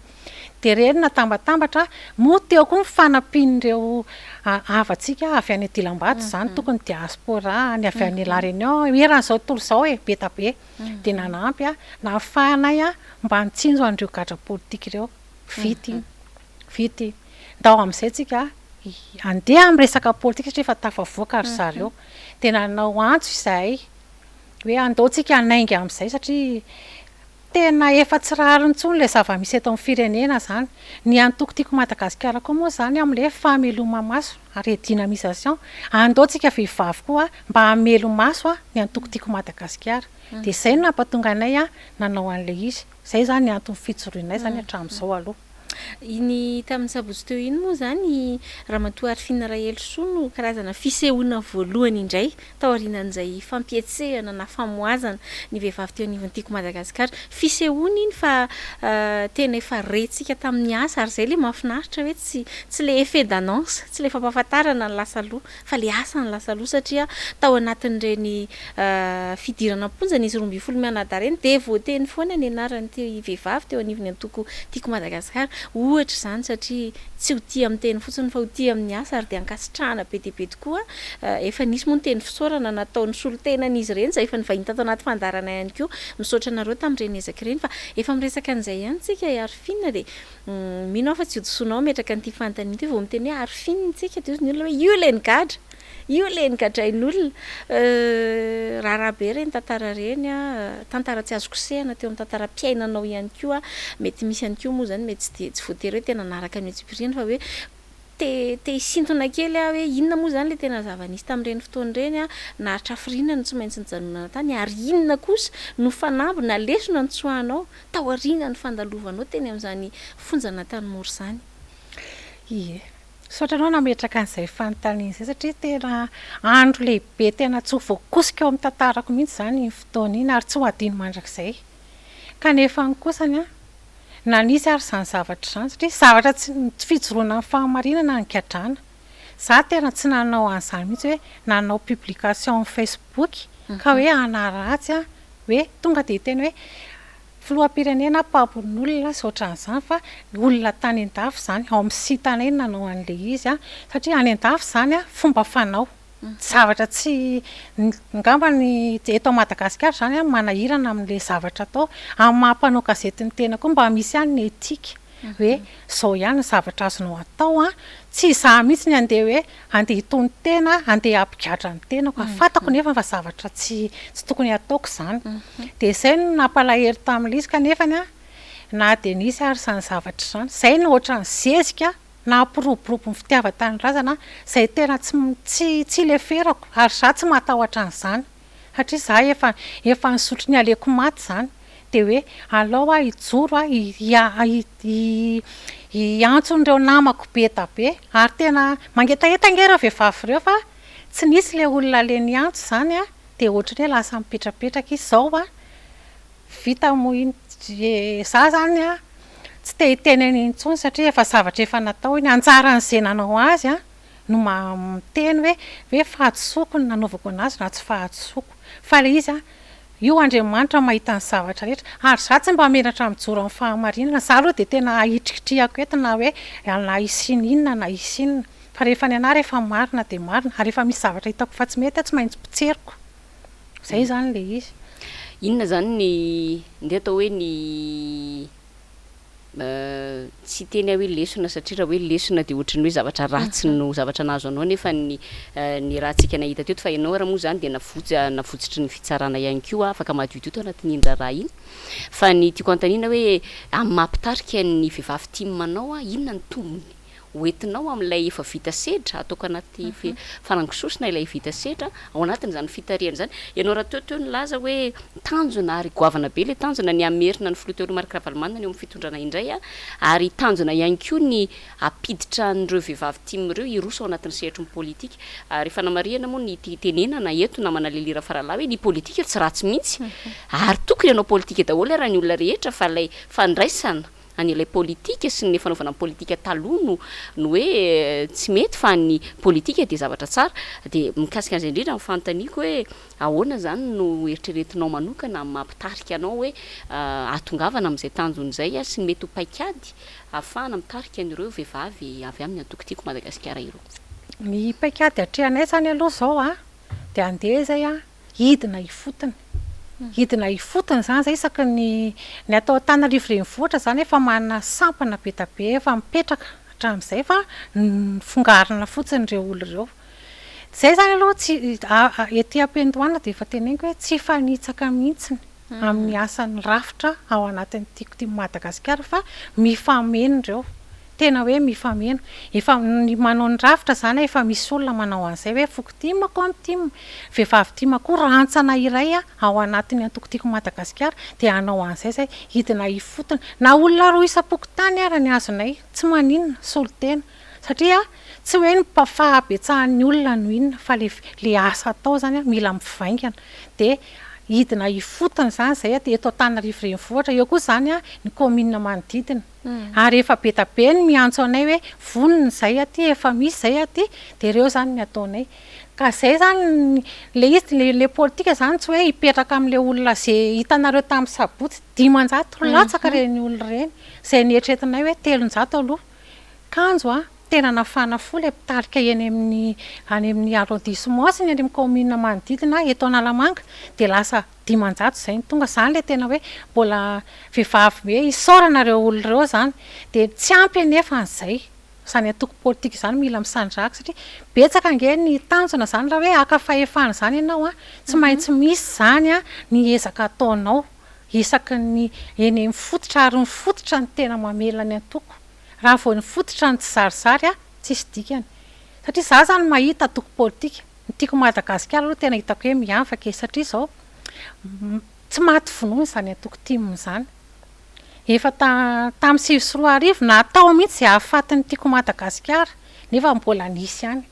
Speaker 6: dia reny natambatambatra moa teo koa fanampian'ireo havatsika avy any Dilambato zany tokony diaspora ny avy any La Réunion eran'izao tontolo izao be tabe dia nanampy nahafahanay mba nitsinjo an'ireo gadra politika ireo vity ndao amin'izay tsika andeha amin'ny resaka politika satria efa tafavoaka ry zareo dia nanao antso izahay hoe andaontsika hanainga amin'izay satria tena efa tsy rariny intsony ilay zava-misy eto amin'ny firenena zany ny antoko tiako Madagasikara koa moa zany amin'ilay fameloma maso redynamisation andaontsika vehivavy koa mba hamelo maso ny antoko tiako Madagasikara dia izay no nampatonga anay nanao an'ilay izy izay zany ny antony fijoroanay zany hatramin'izao aloha.
Speaker 1: iny tamin'ny sabotsy teo iny moa zany ramatoa Arifina Rahelsoa no karazana fisehoana voalohany indray taorianan'izay fampietsehana na famoazana ny vehivavy teo anivon'tiako Madagasikara. Fisehoana iny fa tena efa retsika tamin'ny asa ary zay le mahafinaritra hoe tsy le effet d'annonce, tsy le fampahafantarana ny lasa loha fa le asa ny lasa loha satria tao anatin'ireny fidirana ponjana izy 12 mianadahareny de voateny foana ny anaran'ity vehivavy teo anivony antoko tiako Madagasikara. Ohatra zany satria tsy ho tia amin'ny teny fotsiny fa ho tia amin'ny asa ary de ankasitrahana be dia be tokoa. Efa nisy moa ny teny fisaorana nataon'ny solotenan'izy ireny zay efa nivahiny tato anaty fandarana ihany koa misaotra nareo tamin'ireny ezaka ireny fa efa miresaka an'izay ihany tsika Arifina de mino fa tsy hodisonao metraka an'ity fanontaniana ity vao miteny hoe Arifina tsika de ny olona hoe io le nigadra. Io le nigadrain'olona raharaha be reny tantara reny tantara tsy azo kosehana teo amin'ny tantaram-piainanao ihany koa mety misy ihany koa moa zany mety tsy voatery hoe tena naraka ny tsipiriana fa hoe te sintona kely hoe inona moa zany le tena zava-nisy tamin'ireny fotoana ireny nahatra hafiriana no tsy maintsy nijanonana tany ary inona kosa no fanambina lesona ny tsoahanao tao aoriana ny fandalovanao teny amin'izany fonjana tanimora zany.
Speaker 6: Ie. Saotranao nametraka an'izay fanontaniana izay satria tena andro lehibe tena tsy ho voakosika eo amin'ny tantarako mihitsy zany ny fotoana iny ary tsy ho adino mandrakizay. Kanefa ny kosany nanisy ary izany zavatra izany satria zavatra tsy fijoroana amin'ny fahamarinana ny gadrana. Za tena tsy nanao an'izany mihitsy hoe nanao publication amin'ny Facebook ka hoe anaratsy hoe tonga de teny hoe filoham-pirenena mpampon'olona sy ohatran'izany fa olona tany an-dafy zany ao amin'ny sitanay nanao an'ilay izy satria any an-dafy zany fomba fanao zavatra tsy ngamba ny eto Madagasikara zany manahirana amin'ilay zavatra atao amin'ny mampanao gazety ny tena koa mba misy ihany ny etika hoe zao ihany ny zavatra azonao atao tsy za mihitsy ny andeha hoe andeha hitony tena andeha ampigadra ny tenako fantako nefa fa zavatra tsy tokony ataoko zany de zay no nampalahelo tamin'ilay izy kanefa na de nisy ary izany zavatra zany zay no ohatran'ny zezika na piroborobo ny fitiavan-tanindrazana zay tena tsy leferako ary za tsy matahotra an'izany satria za efa nisotro ny aleko maty zany de hoe alao hijoro hiantson'ireo namako be tabe ary tena mangetahetangera vehivavy ireo fa tsy nisy le olona le niantso zany de ohatran'ny hoe lasa mipetrapetraka izy zao vita moa za zany tsy te hiteny intsony satria efa zavatra efa natao iny anjaran'izay nanao azy no miteny hoe fahatsoko ny nanaovako anazy na tsy fahatsoko fa le izy io Andriamanitra mahita ny zavatra rehetra ary za tsy mba menatra mijoro amin'ny fahamarinana za aloha de tena hitrikitrihako eto na hoe na isiny inona na isinona fa rehefa ny ana rehefa marina de marina ary rehefa misy zavatra hitako fa tsy mety tsy maintsy potseriko zay zany le izy.
Speaker 2: Inona zany ny atao hoe ny tsy teny hoe lesona satria raha hoe lesona de ohatran'ny hoe zavatra ratsy no zavatra nazo anao nefa ny rahantsika nahita teto fa ianao raha moa zany de navotsitry ny fitsarana ihany koa afaka madiodio anatin'ny raha iny fa ny tiako antanina hoe amin'ny mampitarika ny vehivavy tia manao inona ny tombony hoentinao amin'ilay efa vita sedra ataoko anaty fanangisosina ilay vita sedra ao anatin'izany fitariana zany ianao raha teo nilaza hoe tanjona ary goavana be le tanjona ny amerina ny filoha teo Marc Ravalomanana eo amin'ny fitondrana indray ary tanjona ihany koa ny apiditra n'ireo vehivavy timireo iroso ao anatin'ny sehatry ny politika ary fanamariana moa ny tenenana eto namana lelira faralahy hoe ny politika tsy ratsy mihitsy ary tokony ianao politika daholo raha ny olona rehetra fa ilay fandraisana an'ilay politika sy ny fanaovana politika taloha no hoe tsy mety fa ny politika de zavatra tsara de mikasika an'izay indrindra amin'ny fanontaniako hoe ahoana zany no eritreretinao manokana mampitarika anao hoe atongavana amin'izay tanjon'izay sy ny mety ho paikady ahafahana mitarika an'ireo vehivavy avy amin'ny antoko tiako Madagasikara ireo.
Speaker 6: Ny paikady atrehanay zany aloha zao de andeha zay hidina ifotony hidina ifotony zany zay isaky ny atao Antananarivo renivohitra zany efa manana sampana be tabe efa mipetraka hatramin'izay fa fongarina fotsiny ireo olo ireo zay zany aloha tsy ety am-Pendohana de efa teneniko hoe tsy fanitsaka mihitsy amin'ny asan'ny rafitra ao anatin'ny tiako Madagasikara fa mifameno ireo tena hoe mifameno efa ny manao ny rafitra zany efa misy olona manao an'izay hoe fokotimako am'tim vehivavy timako rantsana iray ao anatin'ny antokotiko Madagasikara dia anao an'izay zay hidina ifotona na olona roa isam-pokotany ara ny azonay tsy maninona solotena satria tsy hoe ny fahabetsahan'ny olona no inona fa le asa atao zany mila mivaingana dia hidina ifotona zany zay dia eto Antananarivo renivohitra eo koa zany ny commune manodidina ary efa be ta be ny miantso anay hoe vonona zay aty efa misy zay aty dia ireo zany ny ataonay ka zay zany le politika zany tsy hoe hipetraka amin'le olona zay hitanareo tamin'ny sabotsy 500 latsaka reny olona reny zay nietretinay hoe 300 aloha kanjo tena nafana fo le mpitarika eny amin'ny arrondissement sy ny amin'ny commune manodidina eto Analamanga dia lasa 500 zay ny tonga zany le tena hoe mbola vehivavy hoe isaoranareo olona reo zany dia tsy ampy anefa an'izay zany atoko politika zany mila misandraka satria betsaka ange ny tanjona zany raha hoe aka-fahefana zany ianao tsy maintsy misy zany ny ezaka ataonao isaky ny eny mifototra ary mifototra ny tena mamela ny antoko raha vao ny fototra ny tsy zarizary tsisy dikany satria za zany mahita atoko politika ny tiako Madagasikara aloha tena hitako hoe miavaka satria zao tsy maty vonoina zany atoko timony zany efa tamin'ny 2024 natao mihitsy zay ahafatin'ny tiako Madagasikara nefa mbola nisy ihany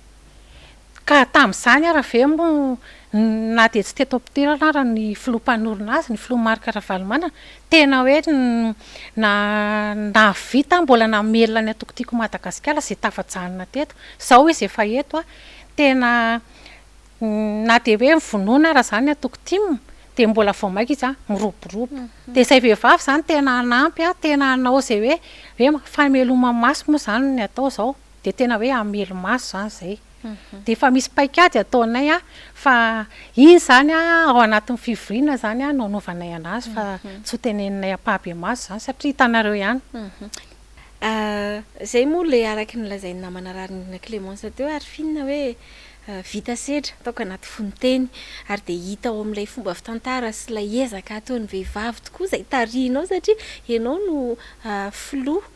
Speaker 6: ka tamin'izany ara ve mo na dia tsy teto ampidirana ara ny filompanorona azy ny filomarika Ravalomanana tena hoe na vita mbola namelona ny atokotiko Madagasikara zay tafajanona teto zao izy efa eto tena na dia hoe mivonoana ara zany atokotimo dia mbola vao maika izy miroborobo dia izay vehivavy zany tena anampy tena anao zay hoe fameloma maso moa zany ny atao zao dia tena hoe amelo maso zany zay dia efa misy paikady ataonay fa iny zany ao anatin'ny fivoriana zany naonaovanay anazy fa tsy ho teneninay ampahabe maso zany satria hitanareo ihany
Speaker 1: zay moa le araky nylazainy namana rarina Clémence teo ary finina hoe vita sedra ataoko anaty fonteny ary dia hita ao amin'ilay fomba fitantara sy ilay ezaka ataon'ny vehivavy tokoa izay tarihinao satria ianao no filoha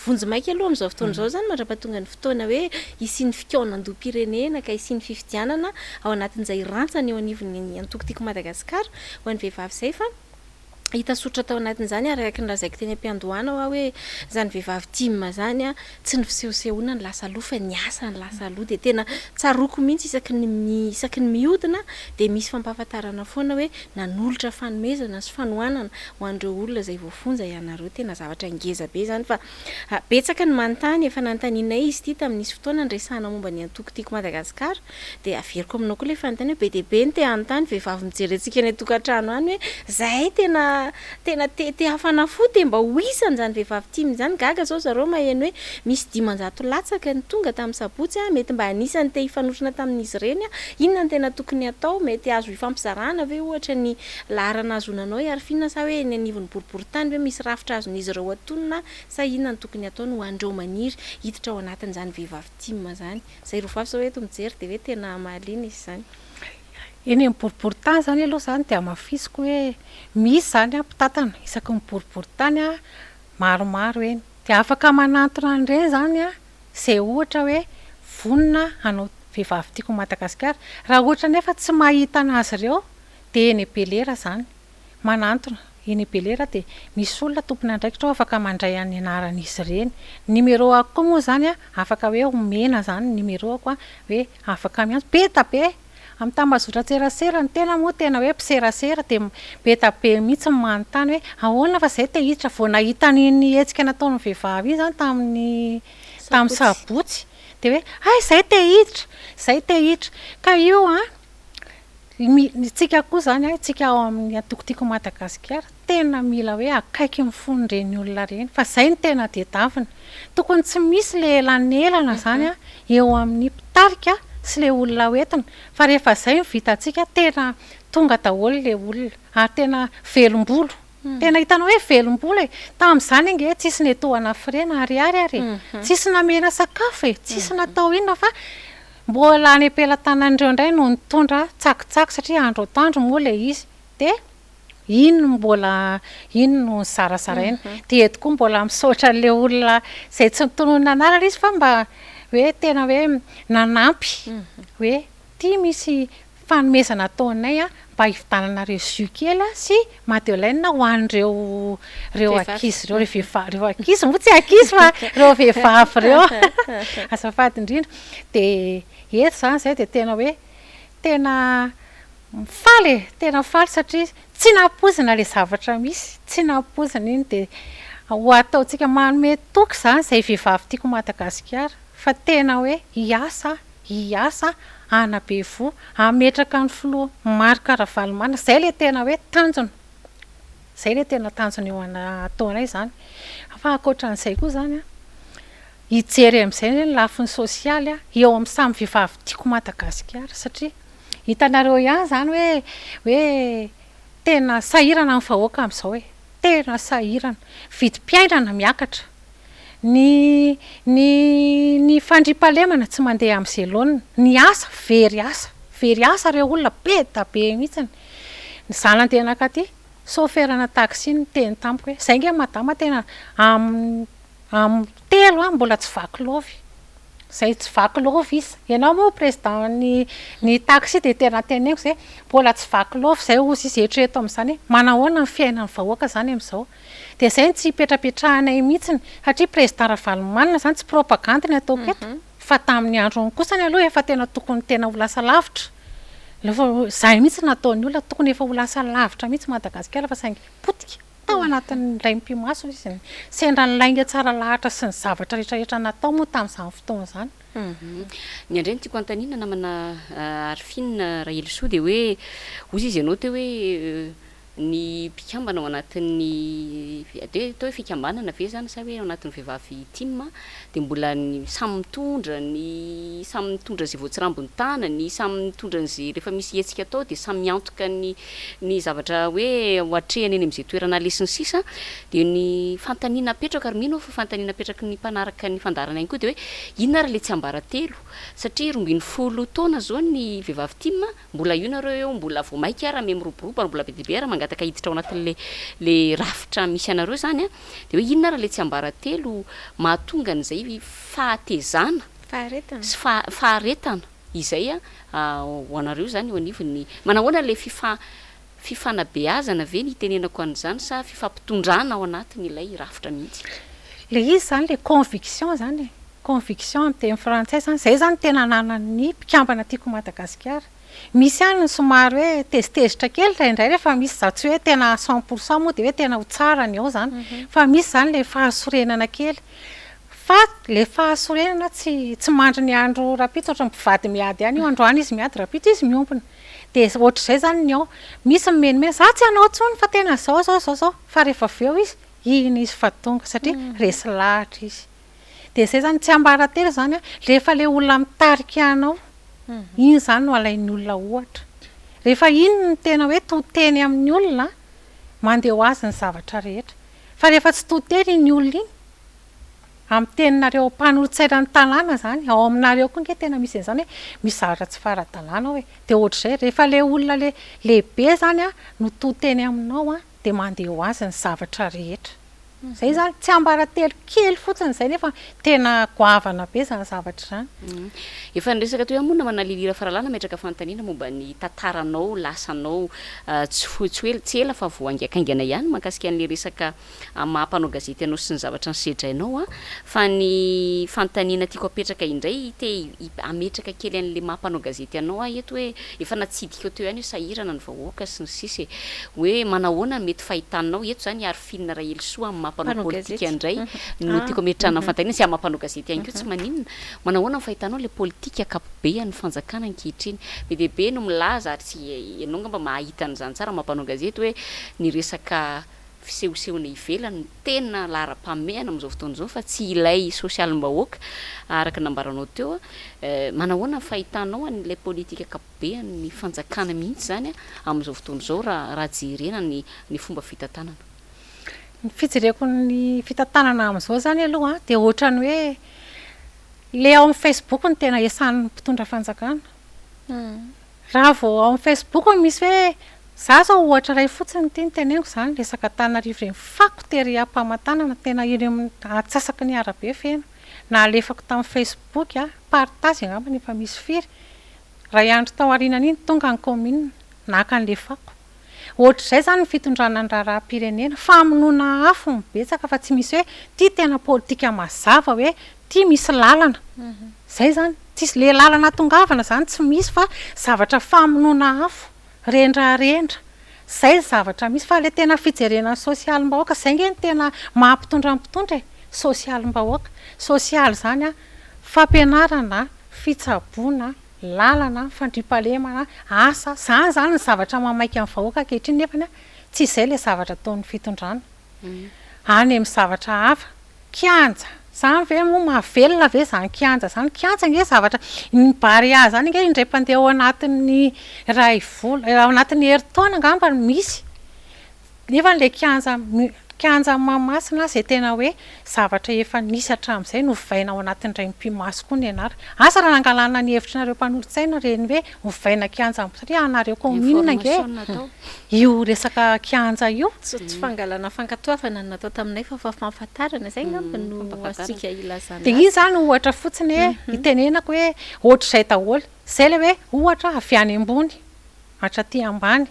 Speaker 1: vonjy maika aloha amin'izao fotoana izao zany mandra-pahatonga ny fotoana hoe isiany fikaonandoam-pirenena ka isiany fifidianana ao anatin'izay rantsany eo anivon'ny antokotiko Madagasikara ho an'ny vehivavy izay fa hita sotra tao anatin'izany araky ny lazaiko teny am-piandohana hoe zany vehivavy timma zany tsy ny fisehosehoana ny lasa aloha fa ny asa ny lasa aloha dia tena tsaroko mihitsy isaky ny mihodina dia misy fampahafantarana foana hoe nanolotra fanomezana sy fanohanana ho an'ireo olona izay voafonja ianareo tena zavatra ngeza be zany fa betsaka ny manontany efa nanontanianay izy ity tamin'nisy fotoana nyresahana momba ny antokotiko Madagasikara dia averiko aminao koa le fanontany hoe be dia be ny te anontany vehivavy mijery antsika ny tokantrano any hoe zay tena te hafana foty mba ho isany zany vehivavy timy zany gaga zao zareo maheno hoe misy 500 latsaka ny tonga tamin'ny sabotsy mety mba anisany te hifanotrona tamin'izy ireny inona ny tena tokony atao mety azo hifampizarana ve ohatra ny laharana azonanao ary finna sa hoe ny anivon'ny boriboritany hoe misy rafitra azon'izy ireo atonona sa inona ny tokony atao no andreo maniry hiditra ao anatin'izany vehivavy timy zany zay rovavy sao eto mijery dia hoe tena mahaliana izy zany
Speaker 6: eny miboriboritany zany aloha zany dia mafisiko hoe misy zany mpitatana isaky miboriboritany maromaro eny dia afaka manantona an'ireny zany zay ohatra hoe vonona anao vehivavy tiako Madagasikara raha ohatra nefa tsy mahita anazy ireo dia eny Belera zany manantona eny Belera dia misy olona tompony andraikitra afaka mandray any anaran'izy ireny numéro ako moa zany afaka hoe omena zany numéro ako hoe afaka miantso be ta be amin'ny tambazotra tserasera ny tena moa tena hoe mpiserasera dia be ta be mihitsy manontany hoe ahoana fa zay te hiditra vao nahita ny hetsika nataon'ny vehivavy zany tamin'ny sabotsy dia hoe ay zay te hiditra ka io tsika koa zany tsika ao amin'ny atokotiko Madagasikara tena mila hoe akaiky ny fon'ireny olona reny fa zay ny tena dedavina tokony tsy misy le elanelana zany eo amin'ny mpitarika sy le olona hoentina fa rehefa zay ny vitantsika tena tonga daholo le olona ary tena velombolo tena hitanao hoe velombolo tamin'izany ange tsisy netohana firena ariary tsisy namena sakafo tsisy natao inona fa mbola any ampelantanan'ireo indray no nitondra tsakitsaky satria andro atandro moa le izy dia ino mbola ino no sarasaraina de eto koa mbola misaotra le olona zay tsy nitonona anarana izy fa mba hoe tena hoe nanampy hoe tia misy fanomezana ataonay mba hividananareo jus kely sy madeleine ho an'ireo ankizy reo reo ankizy moa tsy ankizy fa reo vehivavy reo azafady indrindra de eto zany zay de tena hoe tena faly satria tsy nampozina le zavatra misy tsy nampozina iny de ho ataontsika manome toky zany zay vehivavy tiako Madagasikara fa tena hoe hiasa anabe vo ametraka ny filoha maro karavalomana zay le tena hoe tanjona eo ataonay zany fa ankoatran'izay koa zany hijery amin'izay ny lafiny sosialy eo amin'ny samy vehivavy tiako Madagasikara satria hitanareo ihany zany hoe tena sahirana amin'ny vahoaka amin'izao hoe tena sahirana vidim-piainana miakatra ny fandriampahalemana tsy mandeha amin'izay laonina ny asa very asa reo olona be da be mihitsiny ny zanany nakaty soferana taxi ny teny tamiko hoe zay nge madama tena amin'ny telo mbola tsy vaky lovy zay tsy vaky lovy izy ianao moa président ny taxi de tena teneniko zay mbola tsy vaky lovy zay ozy izy eritrereto amin'izany manahoana ny fiainan'ny vahoaka zany amin'izao de zay tsy hipetrapetrahanay mihitsiny satria président Ravalomanina zany tsy propagande ny ataoko eto fa tamin'ny androny kosany aloha efa tena tokony tena ho lasa lavitra zay mihitsy nataon'ny olona tokony efa ho lasa lavitra mihitsy Madagasikara fa saingy potika tao anatin'ny ray mpimaso izy sendra nylainga tsara lahatra sy ny zavatra rehetrarehetra natao moa tamin'izany fotoana zany
Speaker 2: ny andreny tiako antanina namana arifina Rahelsoa de hoe ozy izy ianao te hoe ny mpikambana ao anatin'ny atao hoe fikambanana ve zany sa hoe ao anatin'ny vehivavy team de mbola samy mitondra zay voatsirambony tanany samy mitondra n'izay rehefa misy hetsika atao de samy miantoka ny zavatra hoe hoatrehany eny amin'izay toerana lesiny sisa de ny fantaniana apetraka ary mino fa fantaniana apetraka ny mpanaraka ny fandarana iny koa de hoe inona raha le tsy ambaratelo satria 20 taona zao ny vehivavy team mbola io nareo mbola vao maika ara memoroboroba mbola be dibe ara mangataka hiditra ao anatin'le rafitra misy anareo zany de hoe inona raha le tsy ambaratelo mahatonga n'izay fahatezana faharetana izay ho anareo zany eo anivony manahoana le fifanabeazana ve ny tenenako an'izany sa fifampitondrana ao anatin'ilay rafitra mihitsy
Speaker 6: le izy zany le conviction zany conviction amin'ny teny frantsay zany zay zany tena nanany mpikambana tiako Madagasikara misy ihany ny somary hoe tezitezitra kely raindray rehefa misy zatsy hoe tena 100% moa de hoe tena ho tsara ny ao zany fa misy zany le fahasorenana kely fa le fahasorenana tsy mandry ny andro rapitra ohatra mpivady miady ihany io androany izy miady rapitra izy miompona de ohatr'izay zany ny ao misy mimenimena za tsy anao tsony fa tena zao fa rehefa aveo izy iny izy fa tonga satria resy lahatra izy de zay zany tsy ambaratelo zany rehefa le olona mitarika anao iny zany no alain'ny olona ohatra rehefa iny ny tena hoe toteny amin'ny olona mandeha ho azy ny zavatra rehetra fa rehefa tsy toteny ny olona iny amin'ny teninareo mpanolotsaina ny tanàna zany ao aminareo koa nge tena misy an'izany hoe misy zavatra tsy fara-dalàna hoe de ohatr'izay rehefa le olona lehibe zany no toteny aminao de mandeha ho azy ny zavatra rehetra zay zany tsy ambaratelo kely fotsiny zay nefa tena goavana be zany zavatra zany
Speaker 2: efa niresaka toy amona manalilira faralana metraka fantaniana momba ny tantaranao lasanao tsy ela fa voangakaingana ihany mahakasika an'le resaka mahampanao gazety anao sy ny zavatra nysedrainao fa ny fantaniana tiako apetraka indray te ametraka kely an'le mahampanao gazety anao eto hoe efa natsidika teo ihany hoe sahirana ny vahoaka sy ny sisy hoe manahoana mety fahitanao eto zany Arifina Rahelsoa mampanao politika indray no tiako ametrana fantaniana sy mampanao gazety ihany koa tsy maninona manahoana ny fahitanao le politika akapobean'ny fanjakana ankehitriny be dia be no milaza ary tsy ianao ngamba mahita an'izany tsara mampanao gazety hoe ny resaka fisehosehona ivelany tena lara-pameana amin'izao fotoana izao fa tsy ilay sosialim-bahoaka araka nambaranao teo manahoana ny fahitanao an'ilay politika akapobean'ny fanjakana mihitsy zany amin'izao fotoana izao raha jerena ny fomba fitantanana
Speaker 6: ny fijereko ny fitantanana amin'izao zany aloha de ohatrany hoe le ao amin'ny Facebook ny tena esan'ny mpitondra fanjakana raha vao ao amin'ny Facebook misy hoe za zao ohatra ray fotsiny ty ny teneniko zany resaka Tananarivo reny fako tery ampamantanana tena eny amin'ny atsasaky ny arabe fena na alefako tamin'ny Facebook partage angamba efa misy firy raha andro tao aoriana iny tonga ny commune naka an'le fako ohatr'izay zany ny fitondrana ny raharaham-pirenena famonoana afo mibetsaka fa tsy misy hoe ty tena politika mazava hoe ty misy lalana zay zany tsisy le lalana tongavana zany tsy misy fa zavatra famonoana afo rendrarendra zay zavatra misy fa le tena fijerena sosialim-bahoaka zay nge ny tena mahampitondra mpitondra sosialim-bahoaka sosialy zany fampianarana fitsaboana lalana fandripalemana asa zany zany ny zavatra mamaika amin'ny vahoaka ankehitriny nefany tsy izay le zavatra ataon'ny fitondrana any amin'ny zavatra hafa kianja zany ve moa mahavelona ve zany kianja nge zavatra ny baria zany nge indray mpandeha ao anatin'ny ray vola ao anatin'ny herintaona angamba misy nefa le kianja mamasina zay tena hoe zavatra efa nisy hatramin'izay novaina ao anatin'ny ray mpimaso koa ny anara asa raha nangalana ny hevitrinareo mpanolotsaina reny hoe hovaina kianja satria anareo commune nge io resaka kianja io
Speaker 1: tsy fangalana fankatoavana natao taminay fa fampahafantarana zay ngamba no asika ilazana
Speaker 6: de iny zany ohatra fotsiny hoe itenenako hoe ohatr'izay daholo zay le hoe ohatra avy any ambony hatraty ambany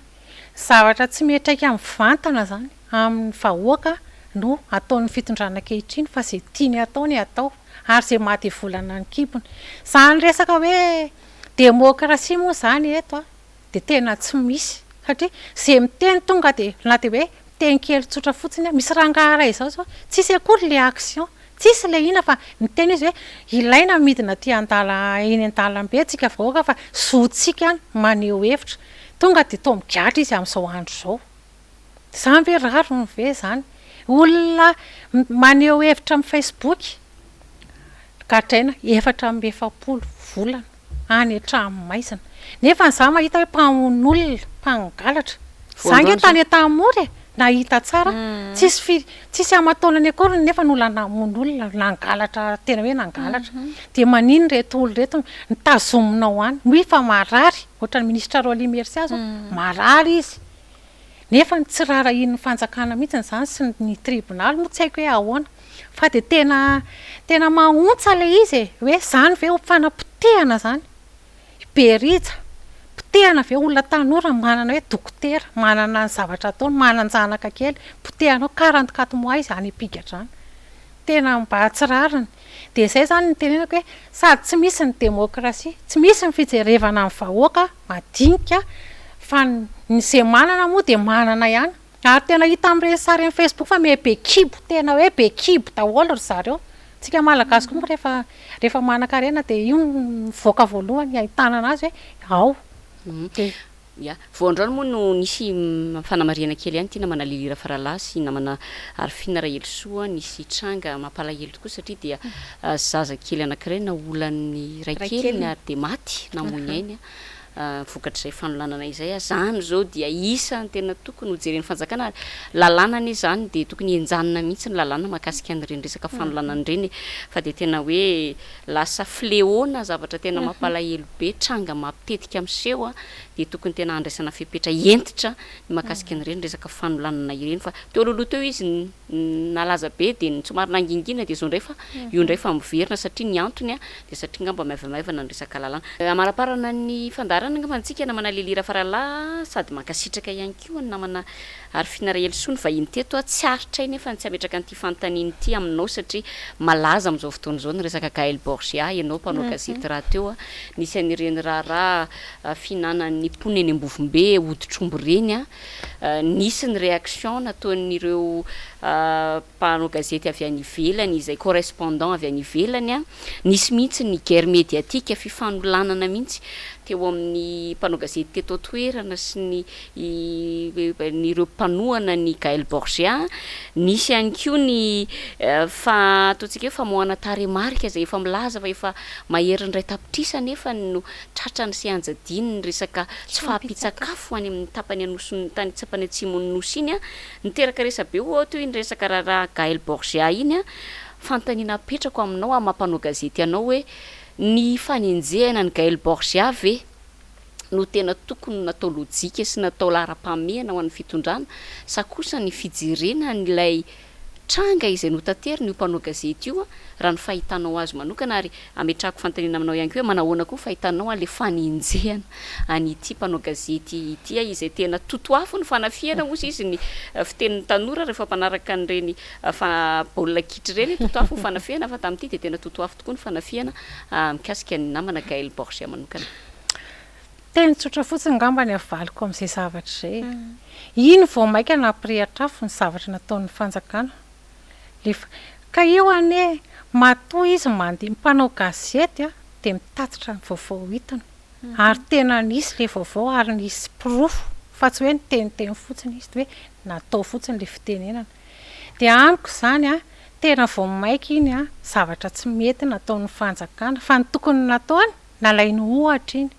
Speaker 6: zavatra tsy metraiky amin'ny vantana zany amin'ny vahoaka no ataon'ny fitondrana kehitriny fa zay tiany ataony atao ary zay maty volana ny kibony zany resaka hoe demokrasia moa zany eto de tena tsy misy satria zay miteny tonga de na de hoe teny kely tsotra fotsiny misy rangahara izao zao tsisy akory le action tsisy le ina fa ny teny izy hoe ilaina midina ty andala eny an-dalambe tsika vahoaka fa zotsika maneho hevitra tonga de to migatra izy amin'izao andro zao zany ve raro ny ve zany olona maneho hevitra amin'ny Facebook gadraina 450 volana any hatramin'ny maizina nefa za mahita hoe mpamon'olona mpangalatra zange tany atamory nahita tsara tsisy amataonany akory nefa nola namon'olona nangalatra tena hoe nangalatra de manino reto olo reto nitazominao any mifa marary ohatra ny ministra Roly Mercia zao marary izy nefa tsy rara iny ny fanjakana mihitsy zany sy ny tribunal moa tsy haiko hoe ahoana fa de tena mahontsa le izy hoe zany ve fanapotehana zany berija potehana ve olona tanora manana hoe dokotera manana ny zavatra ataony mananjanaka kely potehanao 44 mois izy any apigatra any tena mba tsy rariny de zay zany ny tenenako hoe sady tsy misy ny demokrasia tsy misy ny fijerevana amin'ny vahoaka madinika fa ny zay manana moa de manana ihany ary tena hita amin'ireny sary amin'ny Facebook fa be kibo tena hoe be kibo daholo ry zareo tsika malagasy koa rehefa manan-karena de io voaka voalohany ahitana anazy hoe ao
Speaker 2: ya voandroany moa no nisy fanamarihana kely ihany tia namana lilira faralasy namana arifina rahelosoa nisy tranga mampalahelo tokoa satria dia zaza kely anankiray na olan'ny ray kely ary de maty namony ainy vokatr'izay fanolanana izay zany zao dia isany tena tokony hojeren'ny fanjakana lalànany zany de tokony enjanona mihitsy ny lalàna mahakasika an'ireny resaka fanolanana ireny fa de tena hoe lasa fléau-na zavatra tena mampalahelo be tranga mampitetika amin'seho de tokony tena andraisana fepetra entitra ny mahakasika an'ireny resaka fanolanana ireny fa teo alohaloha teo izy nalaza be de ny somary nangingina de zao ndray fa io ndray fa miverina satria ny antony de satria ngamba maivamaivana ny resaka lalàna amaraparana ny fandarana ngamba antsika namana lilira farala sady mankasitraka ihany koa ny namana arifina rahelosoa ny vahiny teto tsy aritra iny nefa tsy ametraka an'ity fanontaniny ity aminao satria malaza amin'izao fotoana zao ny resaka Gaël Borgia ianao mpanao gazety raha teo nisy anireny raharaha finanan'ny poneny eny ambovombe hoditrombo reny nisy ny réaction nataon'ireo mpanao gazety avy any ivelany izay correspondant avy any ivelany nisy mihitsy ny guerre médiatique fifanolanana mihitsy teo amin'ny mpanao gazety teto toerana sy nireo mpanohana ny Gaël Borgia nisy ihany koa ny ataontsika hoe famoahana taremarika zay efa milaza fa efa maherin'ny ray tapitrisana nefa no tratrany sy anjadiny ny resaka tsy fahampitsakafo any amin'ny tapany anosony tany tsapany atsimon'ny nosy iny niteraka resabe ohatra iny resaka raha Gaël Borgia iny fantaniana apetrako aminao mampanao gazety anao hoe ny fanenjehana ny Gaël Borgia ve no tena tokony natao lojika sy natao lara-pahamehana ho an'ny fitondrana sa kosa ny fijerena n'ilay tranga izay notanterina io mpanao gazety io raha ny fahitanao azy manokana ary ametrahako fanontaniana aminao ihany koa hoe manahoana koa fahitanao le faninjehana an'ity mpanao gazety ity izay tena totoafo ny fanafiana moa izy ny fitenin'ny tanora rehefa mpanaraka an'ireny baolina kitra ireny totoafo ny fanafiana fa tamin'ity dia tena totoafo tokoa ny fanafiana mikasika ny namana Gaël Borgia manokana.
Speaker 6: Teny tsotra fotsiny ngambany avaliko amin'izay zavatra izay. Iny vao maika nampirehatra ny zavatra nataon'ny fanjakana. Ka eo ane matoa izy mandeha mpanao gazety dia mitatitra ny vaovao hitany. Ary tena nisy le vaovao ary nisy pirofo fa tsy hoe niteniteny fotsiny izy hoe natao fotsiny le fitenenana. Dia amiko izany tena vao maika iny zavatra tsy mety nataon'ny fanjakana fa ny tokony nataony nalainy ohatra iny.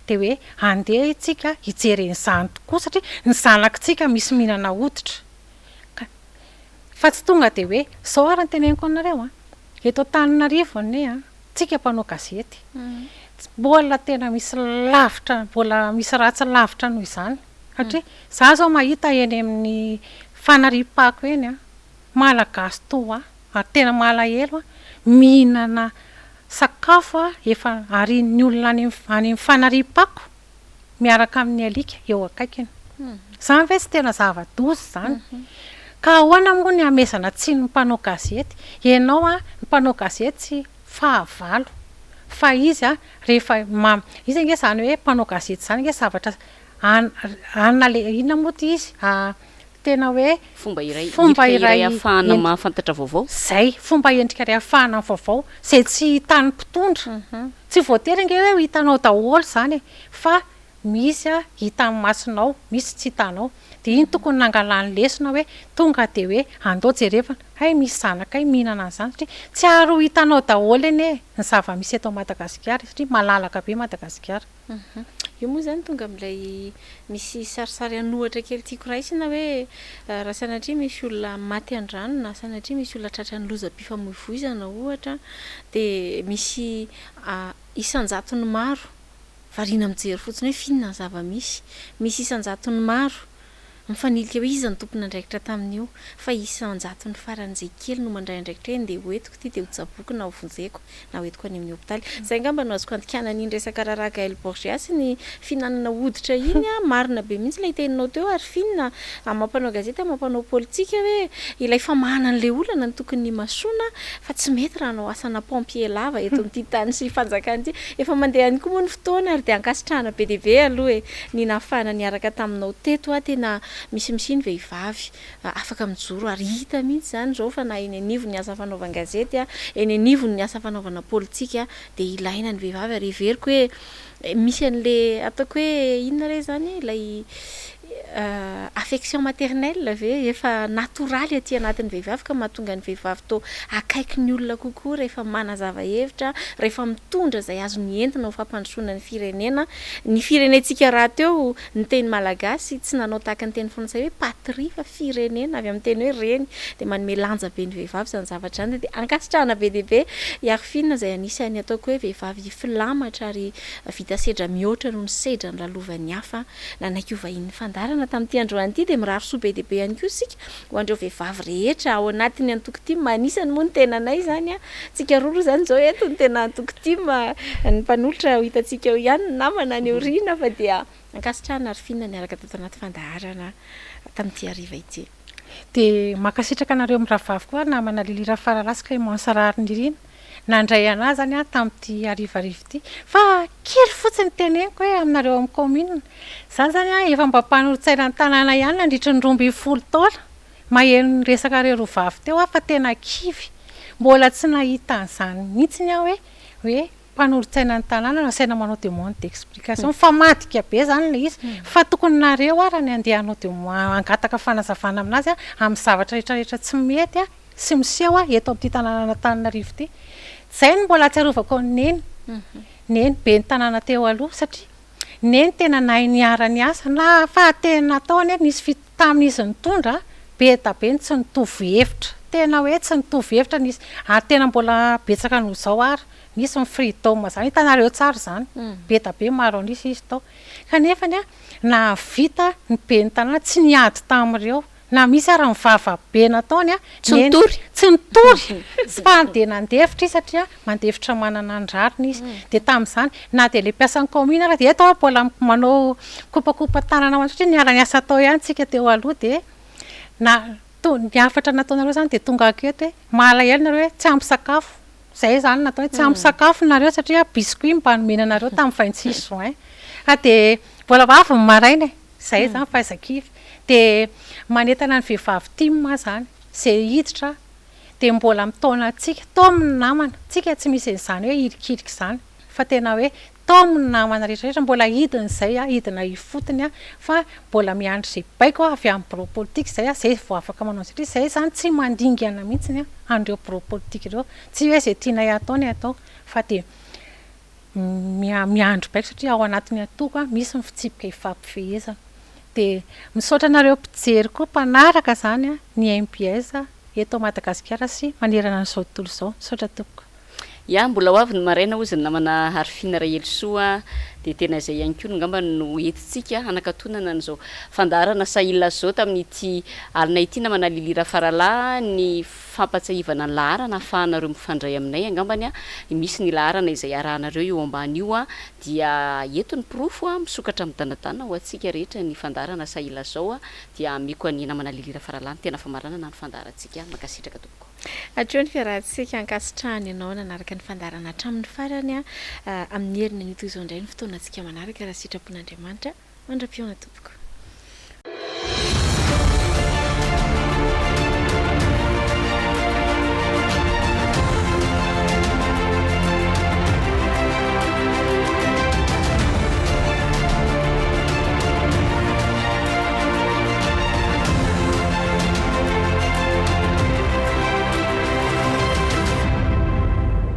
Speaker 6: Dia hoe andeha itsika hijeren'izany tokoa satria ny zanakitsika misy mihinana hoditra. Fa tsy tonga dia hoe zao ary ny teneniko anareo eto Antananarivo ane tsika mpanao gazety. Mbola tena misy lavitra, mbola misy ratsy lavitra noho izany. Satria za zao mahita eny amin'ny fanariam-pako eny malagasy toa tena malahelo mihinana sakafo efa arin'ny olona any amin'ny fanariam-pako miaraka amin'ny alika eo akaikiny. Zany ve tsy tena zava-doza zany. Ka ahoana moa ny amezana tsiny ny mpanao gazety? Ianao ny mpanao gazety tsy fahavalo. Fa izy rehefa izy nge zany hoe mpanao gazety zany nge zavatra inona moa izy tena hoe
Speaker 2: fomba iray ahafahana mahafantatra vaovao.
Speaker 6: Zay fomba endrika iray ahafahana vaovao zay tsy hitan'ny mpitondra. Tsy voatery nge hoe hitanao daholo zany fa misy hitan'ny masonao, misy tsy hitanao. Dia iny tokony nangalany lesona hoe tonga dia hoe andao jerevana misy zanakay mihinana an'izany satria tsy aro hitanao daholo ene ny zava-misy eto Madagasikara satria malalaka be Madagasikara.
Speaker 1: Io moa zany tonga amin'ilay misy sarisary anohatra kely tiako raisina hoe raha sanatria misy olona maty an-drano na sanatria misy olona tratran'ny lozam-pifamoivoizana ohatra dia misy isan-jatony maro variana mijery fotsiny hoe finona ny zava-misy isan-jatony maro mifanilika hoe iza ny tompony andraikitra tamin'io fa isan-jatony faran'izay kely no mandray andraikitra hoe ndeha hoentiko ty dia hojaboky na hovonjeko na hoentiko any amin'ny hopitaly. Izay ngamba no azoko andikanana iny resaka raharaha Gaël Borgia sy ny finanana hoditra iny marina be mihitsy ilay teninao teo ary finna mampanao gazety mampanao politika hoe ilay famahana an'ilay olana ny tokony masoana fa tsy mety raha anao asana pompier lava eto amin'ity tany sy fanjakana ity efa mandeha any koa moa ny fotoana ary dia ankasitrahana be dia be aloha ny nahafahana niaraka taminao teto tena misy ny vehivavy afaka mijoro ary hita mihitsy zany zao fa na eny anivo ny asa fanaovana gazety eny anivo ny asa fanaovana politika dia ilaina ny vehivavy ary everiko hoe misy an'le ataoko hoe inona re zany ilay affection maternelle ve efa natoraly aty anatin'ny vehivavy ka mahatonga ny vehivavy to akaiky ny olona kokoa rehefa manazava hevitra rehefa mitondra izay azo ny entina ho fampandrosoana ny firenentsika raha teo ny teny malagasy tsy nanao tahaka ny teny frantsay hoe patrie fa firenena avy amin'ny teny hoe reny dia manome lanja be ny vehivavy izany zavatra izany dia ankasitrahana be dia be hiarifinina izay anisany ataoko hoe vehivavy filamatra ary vita sedra mihoatra noho ny sedra ny lalovan'ny hafa nanaiky ovahiny fandarana tamin'ity androany ity dia miraro soa be dia be ihany koa sika ho andreo vehivavy rehetra ao anatiny antoko-tima manisany moa ny tenanay zany tsika roa zany zao eto ny tena antoko-tima ny mpanolotra hitantsika eo ihany ny namana ny oriana fa dia ankasitrahana ary finna niaraka tato anaty fandaharana tamin'ity hariva ity.
Speaker 6: Dia makasitraka anareo miravavy koa namana Lilira Faralasika Mansarary Nirina nandray anazy zany tamin'ity harivarivo ity fa kely fotsiny teneniko hoe aminareo amin'ny commune zany zany efa mba mpanolotsaina ny tanàna ihany nandritra ny 12 taona maheno ny resaka reo vavy teo fa tena kivy mbola tsy nahita an'izany mihitsiny hoe mpanolotsaina ny tanàna nasaina manao demande d'explication fa madika be zany le izy fa tokony nareo raha ny andehanao dia angataka fanazavana aminazy amin'ny zavatra rehetrarehetra tsy mety sy miseho eto amin'ity tanàna Antananarivo ity. Zay no mbola atsiarovako neny be ny tanàna teo aloha satria neny tena nahay niara ny asa na fahatena nataony nisy tamin'izy nitondra be da be tsy nitovy hevitra tena hoe tsy nitovy hevitra nisy ary tena mbola betsaka noho izao ary misy mifritoma zany hitanareo tsara zany be da be maro anisy izy tao kanefany a na vita ny be ny tanàna tsy niady tamin'ireo na misy ara mivava be nataony a
Speaker 1: Tsy nitory.
Speaker 6: tsy nitory sy fa de nandefitra izy satria mandefitra manana andrariny izy de tamin'izany na de le mpiasan'ny commune ara de eto mbola manao kopakopa tanana ao satria niara niasa tao ihany tsika teo aloha de na niafatra nataonareo zany de tonga aketo hoe malahelo nareo hoe tsy ampy sakafo zay zany natao hoe tsy ampy sakafo nareo satria biscuit mba nomenanareo tamin'ny 26 juin ka de mbola vavy ny maraina zay zany fahaizakivy de manentana ny vehivavy tima zany zay hiditra de mbola mitaona antsika tao amin'ny namana tsika tsy misy an'izany hoe hirikiriky zany fa tena hoe tao amin'ny namana rehetrarehetra mbola hidiny zay a hidina ifotony a fa mbola miandry zay baiko avy amin'ny bureau politique zay a zay vao afaka manao satria zay zany tsy mandingana mihitsiny a andreo bureau politique ireo tsy hoe zay tianay atao ny atao fa de miandry baiko satria ao anatin'ny atoko a misy mifitsipika ifampifehezana de misaotra anareo mpijery koa mpanaraka zany a ny MPS eto Madagasikara sy manerana an'izao tontolo izao misaotra tompoko
Speaker 2: ya mbola ho avy ny maraina ozy ny namana harifina Rahelosoa de tena izay ihany koa ngamba no entintsika hanakatonana an'izao fandarana Sahia Lasa zao tamin'ity alina ity namana lilira farala ny fampatsahivana ny laharana ahafahanareo mifandray aminay angambany a misy ny laharana izay arahanareo eo ambany io a dia eto ny profo a misokatra amin'ny tanatana ho antsika rehetra ny fandarana Sahia Lasa zao a dia amiko ny namana lilira farala ny tena famarana na ny fandarantsika makasitraka tompoko
Speaker 1: atrony fiarahantsika ankasitrahany ianao nanaraka ny fandarana hatramin'ny farany a amin'ny herina nito izao indray ny fotoana antsika manaraka raha sitrapon'Andriamanitra mandra-piona tompoko